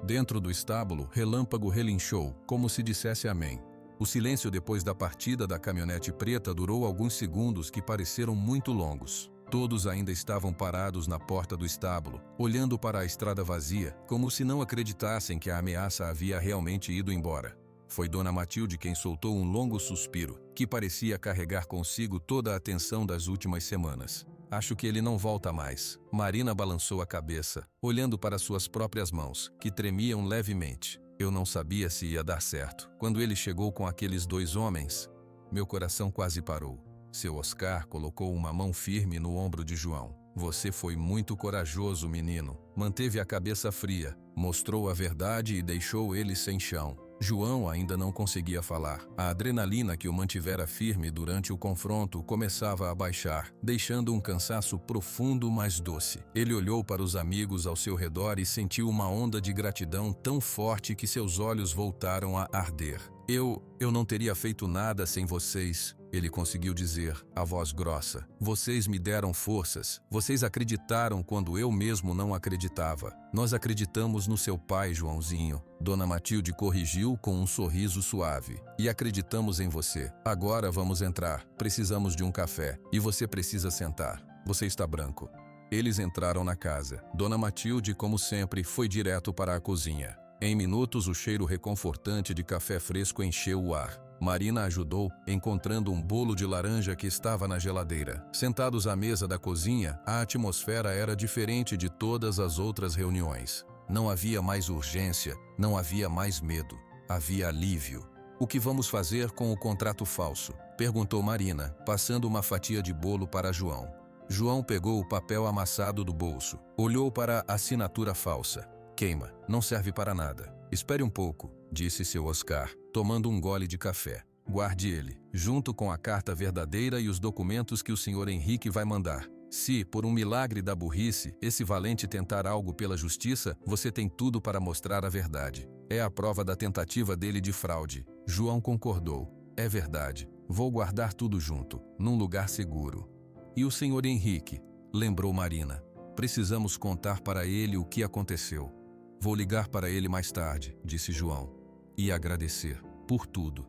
Dentro do estábulo, Relâmpago relinchou, como se dissesse amém. O silêncio depois da partida da caminhonete preta durou alguns segundos que pareceram muito longos. Todos ainda estavam parados na porta do estábulo, olhando para a estrada vazia, como se não acreditassem que a ameaça havia realmente ido embora. Foi Dona Matilde quem soltou um longo suspiro, que parecia carregar consigo toda a tensão das últimas semanas. Acho que ele não volta mais. Marina balançou a cabeça, olhando para suas próprias mãos, que tremiam levemente. Eu não sabia se ia dar certo. Quando ele chegou com aqueles 2 homens, meu coração quase parou. Seu Oscar colocou uma mão firme no ombro de João. Você foi muito corajoso, menino. Manteve a cabeça fria, mostrou a verdade e deixou ele sem chão. João ainda não conseguia falar. A adrenalina que o mantivera firme durante o confronto começava a baixar, deixando um cansaço profundo, mas doce. Ele olhou para os amigos ao seu redor e sentiu uma onda de gratidão tão forte que seus olhos voltaram a arder. Eu não teria feito nada sem vocês, ele conseguiu dizer, a voz grossa. Vocês me deram forças. Vocês acreditaram quando eu mesmo não acreditava. Nós acreditamos no seu pai, Joãozinho. Dona Matilde corrigiu com um sorriso suave. E acreditamos em você. Agora vamos entrar. Precisamos de um café. E você precisa sentar. Você está branco. Eles entraram na casa. Dona Matilde, como sempre, foi direto para a cozinha. Em minutos, o cheiro reconfortante de café fresco encheu o ar. Marina ajudou, encontrando um bolo de laranja que estava na geladeira. Sentados à mesa da cozinha, a atmosfera era diferente de todas as outras reuniões. Não havia mais urgência, não havia mais medo. Havia alívio. O que vamos fazer com o contrato falso? Perguntou Marina, passando uma fatia de bolo para João. João pegou o papel amassado do bolso. Olhou para a assinatura falsa. Queima, não serve para nada. Espere um pouco, disse seu Oscar, tomando um gole de café. Guarde ele, junto com a carta verdadeira e os documentos que o Sr. Henrique vai mandar. Se, por um milagre da burrice, esse valente tentar algo pela justiça, você tem tudo para mostrar a verdade. É a prova da tentativa dele de fraude. João concordou. É verdade. Vou guardar tudo junto, num lugar seguro. E o Sr. Henrique? Lembrou Marina. Precisamos contar para ele o que aconteceu. Vou ligar para ele mais tarde, disse João. E agradecer por tudo.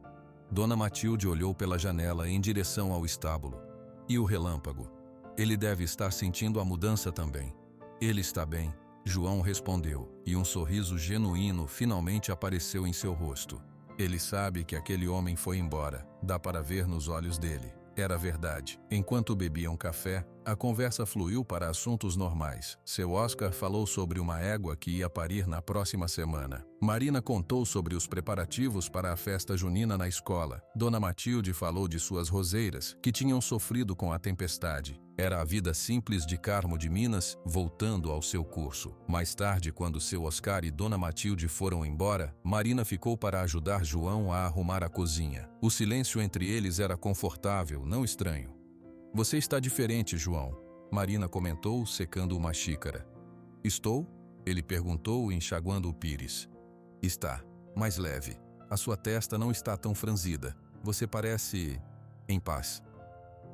Dona Matilde olhou pela janela em direção ao estábulo. E o relâmpago? Ele deve estar sentindo a mudança também. Ele está bem, João respondeu, e um sorriso genuíno finalmente apareceu em seu rosto. Ele sabe que aquele homem foi embora, dá para ver nos olhos dele. Era verdade. Enquanto bebiam café, a conversa fluiu para assuntos normais. Seu Oscar falou sobre uma égua que ia parir na próxima semana. Marina contou sobre os preparativos para a festa junina na escola. Dona Matilde falou de suas roseiras, que tinham sofrido com a tempestade. Era a vida simples de Carmo de Minas, voltando ao seu curso. Mais tarde, quando seu Oscar e Dona Matilde foram embora, Marina ficou para ajudar João a arrumar a cozinha. O silêncio entre eles era confortável, não estranho. Você está diferente, João, Marina comentou, secando uma xícara. Estou? Ele perguntou, enxaguando o pires. Está, mais leve. A sua testa não está tão franzida. Você parece em paz.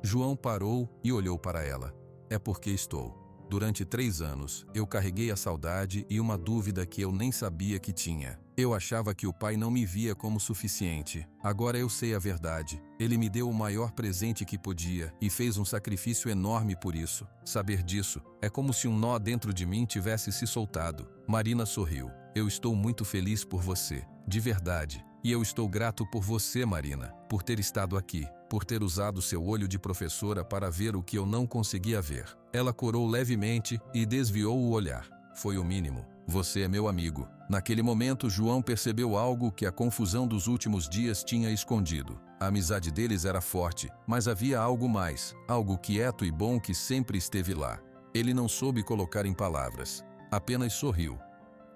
João parou e olhou para ela. É porque estou. Durante 3 anos, eu carreguei a saudade e uma dúvida que eu nem sabia que tinha. Eu achava que o pai não me via como suficiente. Agora eu sei a verdade. Ele me deu o maior presente que podia e fez um sacrifício enorme por isso. Saber disso é como se um nó dentro de mim tivesse se soltado. Marina sorriu. Eu estou muito feliz por você, de verdade. E eu estou grato por você, Marina, por ter estado aqui, por ter usado seu olho de professora para ver o que eu não conseguia ver. Ela corou levemente e desviou o olhar. Foi o mínimo. Você é meu amigo. Naquele momento, João percebeu algo que a confusão dos últimos dias tinha escondido. A amizade deles era forte, mas havia algo mais, algo quieto e bom que sempre esteve lá. Ele não soube colocar em palavras, apenas sorriu.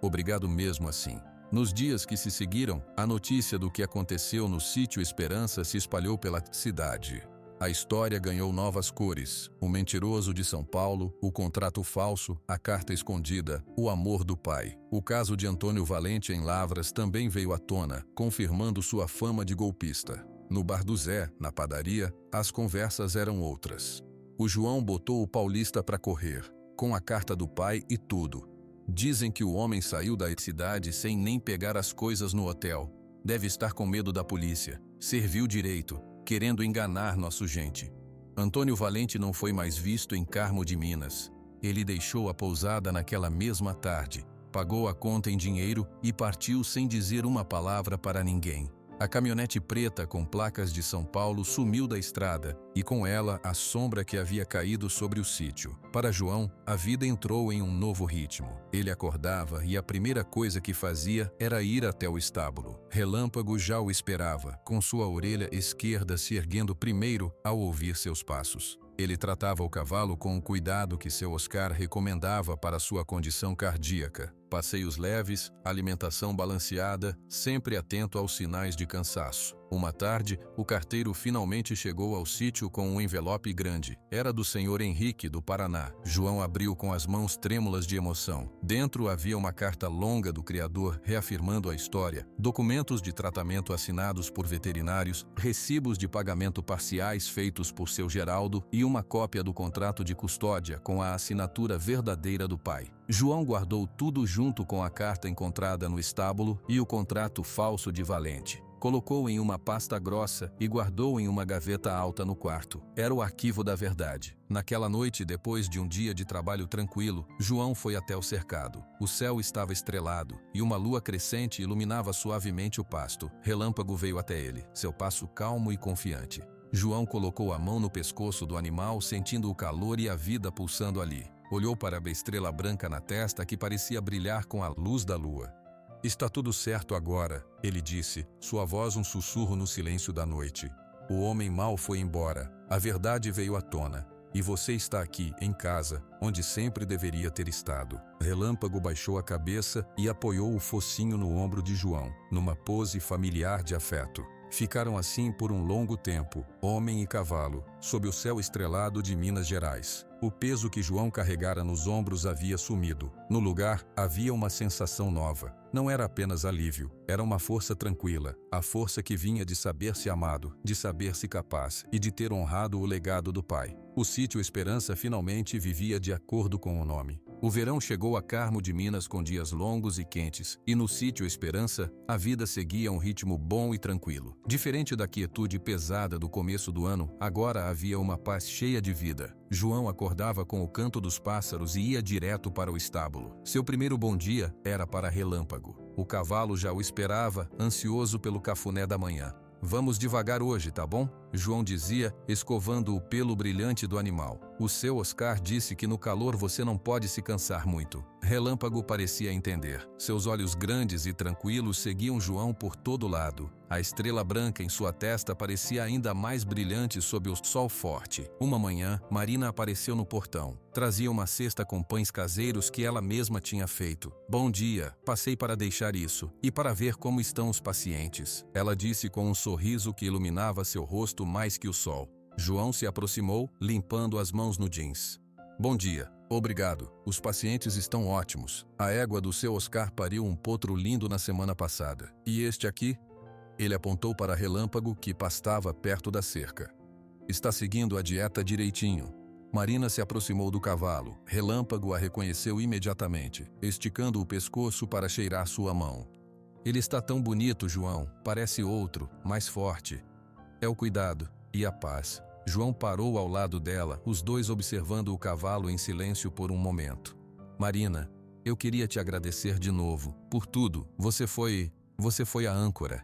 Obrigado mesmo assim. Nos dias que se seguiram, a notícia do que aconteceu no Sítio Esperança se espalhou pela cidade. A história ganhou novas cores: o mentiroso de São Paulo, o contrato falso, a carta escondida, o amor do pai. O caso de Antônio Valente em Lavras também veio à tona, confirmando sua fama de golpista. No bar do Zé, na padaria, as conversas eram outras. O João botou o paulista para correr, com a carta do pai e tudo. Dizem que o homem saiu da cidade sem nem pegar as coisas no hotel. Deve estar com medo da polícia. Serviu direito, querendo enganar nosso gente. Antônio Valente não foi mais visto em Carmo de Minas. Ele deixou a pousada naquela mesma tarde, pagou a conta em dinheiro e partiu sem dizer uma palavra para ninguém. A caminhonete preta com placas de São Paulo sumiu da estrada, e com ela a sombra que havia caído sobre o sítio. Para João, a vida entrou em um novo ritmo. Ele acordava e a primeira coisa que fazia era ir até o estábulo. Relâmpago já o esperava, com sua orelha esquerda se erguendo primeiro ao ouvir seus passos. Ele tratava o cavalo com o cuidado que seu Oscar recomendava para sua condição cardíaca. Passeios leves, alimentação balanceada, sempre atento aos sinais de cansaço. Uma tarde, o carteiro finalmente chegou ao sítio com um envelope grande. Era do senhor Henrique, do Paraná. João abriu com as mãos trêmulas de emoção. Dentro havia uma carta longa do criador reafirmando a história, documentos de tratamento assinados por veterinários, recibos de pagamento parciais feitos por seu Geraldo e uma cópia do contrato de custódia com a assinatura verdadeira do pai. João guardou tudo junto com a carta encontrada no estábulo e o contrato falso de Valente. Colocou em uma pasta grossa e guardou em uma gaveta alta no quarto. Era o arquivo da verdade. Naquela noite, depois de um dia de trabalho tranquilo, João foi até o cercado. O céu estava estrelado e uma lua crescente iluminava suavemente o pasto. Relâmpago veio até ele, seu passo calmo e confiante. João colocou a mão no pescoço do animal, sentindo o calor e a vida pulsando ali. Olhou para a estrela branca na testa que parecia brilhar com a luz da lua. Está tudo certo agora, ele disse, sua voz um sussurro no silêncio da noite. O homem mau foi embora, a verdade veio à tona, e você está aqui, em casa, onde sempre deveria ter estado. Relâmpago baixou a cabeça e apoiou o focinho no ombro de João, numa pose familiar de afeto. Ficaram assim por um longo tempo, homem e cavalo, sob o céu estrelado de Minas Gerais. O peso que João carregara nos ombros havia sumido. No lugar, havia uma sensação nova. Não era apenas alívio, era uma força tranquila, a força que vinha de saber-se amado, de saber-se capaz e de ter honrado o legado do pai. O sítio Esperança finalmente vivia de acordo com o nome. O verão chegou a Carmo de Minas com dias longos e quentes, e no sítio Esperança, a vida seguia um ritmo bom e tranquilo. Diferente da quietude pesada do começo do ano, agora havia uma paz cheia de vida. João acordava com o canto dos pássaros e ia direto para o estábulo. Seu primeiro bom dia era para Relâmpago. O cavalo já o esperava, ansioso pelo cafuné da manhã. Vamos devagar hoje, tá bom? João dizia, escovando o pelo brilhante do animal. O seu Oscar disse que no calor você não pode se cansar muito. Relâmpago parecia entender. Seus olhos grandes e tranquilos seguiam João por todo lado. A estrela branca em sua testa parecia ainda mais brilhante sob o sol forte. Uma manhã, Marina apareceu no portão. Trazia uma cesta com pães caseiros que ela mesma tinha feito. Bom dia, passei para deixar isso e para ver como estão os pacientes. Ela disse com um sorriso que iluminava seu rosto mais que o sol. João se aproximou, limpando as mãos no jeans. Bom dia. Obrigado. Os pacientes estão ótimos. A égua do seu Oscar pariu um potro lindo na semana passada. E este aqui? Ele apontou para Relâmpago, que pastava perto da cerca. Está seguindo a dieta direitinho. Marina se aproximou do cavalo. Relâmpago a reconheceu imediatamente, esticando o pescoço para cheirar sua mão. Ele está tão bonito, João. Parece outro, mais forte. É o cuidado e a paz. João parou ao lado dela, os dois observando o cavalo em silêncio por um momento. Marina, eu queria te agradecer de novo, por tudo. Você foi a âncora.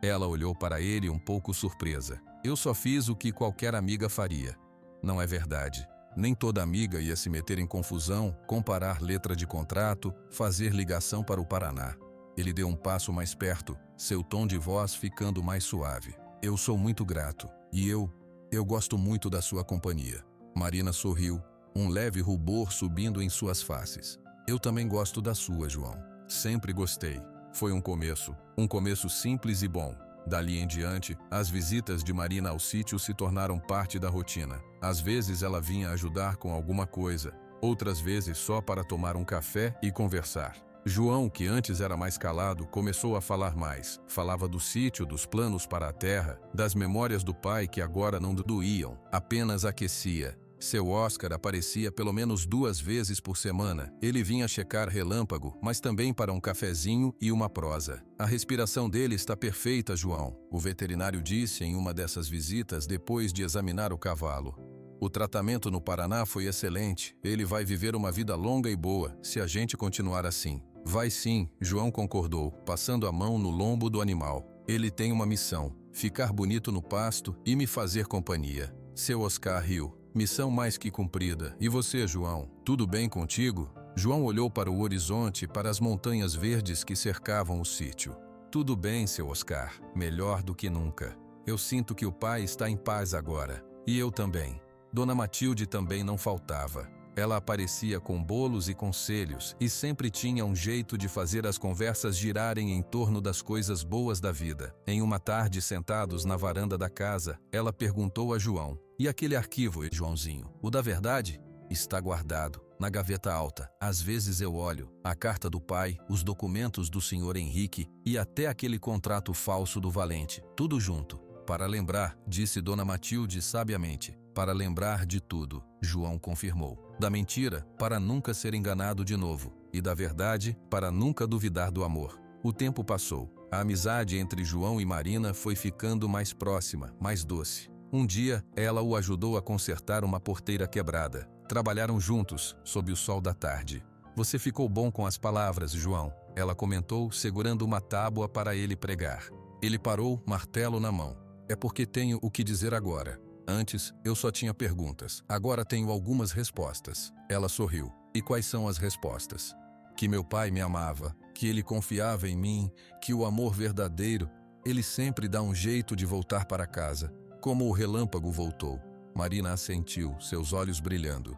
Ela olhou para ele um pouco surpresa. Eu só fiz o que qualquer amiga faria. Não é verdade. Nem toda amiga ia se meter em confusão, comparar letra de contrato, fazer ligação para o Paraná. Ele deu um passo mais perto, seu tom de voz ficando mais suave. Eu sou muito grato. E eu gosto muito da sua companhia. Marina sorriu, um leve rubor subindo em suas faces. Eu também gosto da sua, João. Sempre gostei. Foi um começo simples e bom. Dali em diante, as visitas de Marina ao sítio se tornaram parte da rotina. Às vezes ela vinha ajudar com alguma coisa, outras vezes só para tomar um café e conversar. João, que antes era mais calado, começou a falar mais. Falava do sítio, dos planos para a terra, das memórias do pai que agora não doíam, apenas aquecia. Seu Oscar aparecia pelo menos 2 vezes por semana. Ele vinha checar Relâmpago, mas também para um cafezinho e uma prosa. A respiração dele está perfeita, João, o veterinário disse em uma dessas visitas depois de examinar o cavalo. O tratamento no Paraná foi excelente. Ele vai viver uma vida longa e boa, se a gente continuar assim. Vai sim, João concordou, passando a mão no lombo do animal. Ele tem uma missão: ficar bonito no pasto e me fazer companhia. Seu Oscar riu. Missão mais que cumprida. E você, João? Tudo bem contigo? João olhou para o horizonte e para as montanhas verdes que cercavam o sítio. Tudo bem, seu Oscar. Melhor do que nunca. Eu sinto que o pai está em paz agora. E eu também. Dona Matilde também não faltava. Ela aparecia com bolos e conselhos e sempre tinha um jeito de fazer as conversas girarem em torno das coisas boas da vida. Em uma tarde, sentados na varanda da casa, ela perguntou a João: "E aquele arquivo, Joãozinho? O da verdade?" "Está guardado, na gaveta alta. Às vezes eu olho. A carta do pai, os documentos do senhor Henrique e até aquele contrato falso do Valente. Tudo junto. Para lembrar", disse Dona Matilde sabiamente. "Para lembrar de tudo", João confirmou. "Da mentira, para nunca ser enganado de novo. E da verdade, para nunca duvidar do amor." O tempo passou. A amizade entre João e Marina foi ficando mais próxima, mais doce. Um dia, ela o ajudou a consertar uma porteira quebrada. Trabalharam juntos, sob o sol da tarde. "Você ficou bom com as palavras, João", ela comentou, segurando uma tábua para ele pregar. Ele parou, martelo na mão. "É porque tenho o que dizer agora. Antes, eu só tinha perguntas. Agora tenho algumas respostas." Ela sorriu. "E quais são as respostas?" "Que meu pai me amava, que ele confiava em mim, que o amor verdadeiro, ele sempre dá um jeito de voltar para casa, como o relâmpago voltou." Marina assentiu, seus olhos brilhando.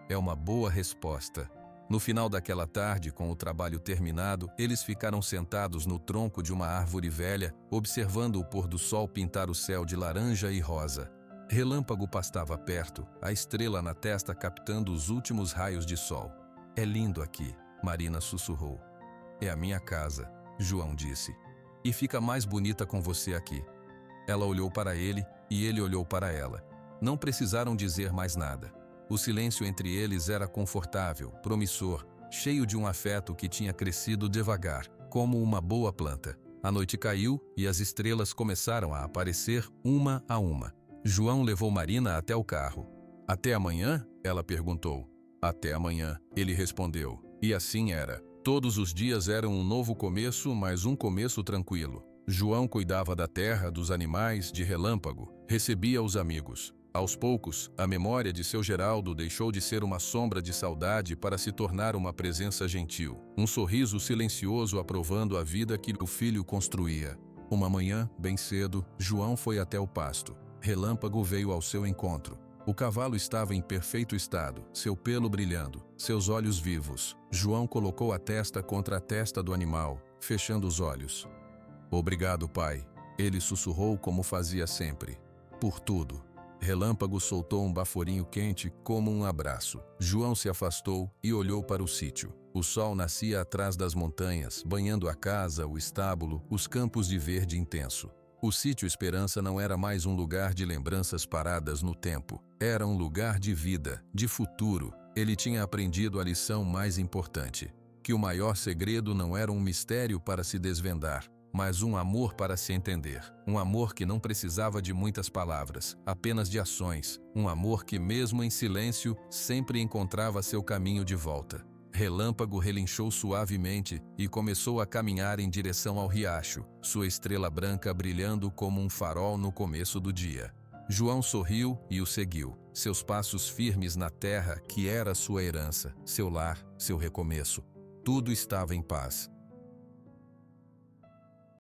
"É uma boa resposta." No final daquela tarde, com o trabalho terminado, eles ficaram sentados no tronco de uma árvore velha, observando o pôr do sol pintar o céu de laranja e rosa. Relâmpago pastava perto, a estrela na testa captando os últimos raios de sol. "É lindo aqui", Marina sussurrou. "É a minha casa", João disse. "E fica mais bonita com você aqui." Ela olhou para ele e ele olhou para ela. Não precisaram dizer mais nada. O silêncio entre eles era confortável, promissor, cheio de um afeto que tinha crescido devagar, como uma boa planta. A noite caiu e as estrelas começaram a aparecer uma a uma. João levou Marina até o carro. "Até amanhã?" ela perguntou. "Até amanhã", ele respondeu. E assim era. Todos os dias eram um novo começo, mas um começo tranquilo. João cuidava da terra, dos animais, de Relâmpago, recebia os amigos. Aos poucos, a memória de seu Geraldo deixou de ser uma sombra de saudade para se tornar uma presença gentil. Um sorriso silencioso aprovando a vida que o filho construía. Uma manhã, bem cedo, João foi até o pasto. Relâmpago veio ao seu encontro. O cavalo estava em perfeito estado, seu pelo brilhando, seus olhos vivos. João colocou a testa contra a testa do animal, fechando os olhos. "Obrigado, pai", ele sussurrou como fazia sempre. "Por tudo." Relâmpago soltou um baforinho quente como um abraço. João se afastou e olhou para o sítio. O sol nascia atrás das montanhas, banhando a casa, o estábulo, os campos de verde intenso. O sítio Esperança não era mais um lugar de lembranças paradas no tempo. Era um lugar de vida, de futuro. Ele tinha aprendido a lição mais importante: que o maior segredo não era um mistério para se desvendar, mas um amor para se entender. Um amor que não precisava de muitas palavras, apenas de ações. Um amor que, mesmo em silêncio, sempre encontrava seu caminho de volta. Relâmpago relinchou suavemente e começou a caminhar em direção ao riacho, sua estrela branca brilhando como um farol no começo do dia. João sorriu e o seguiu, seus passos firmes na terra que era sua herança, seu lar, seu recomeço. Tudo estava em paz.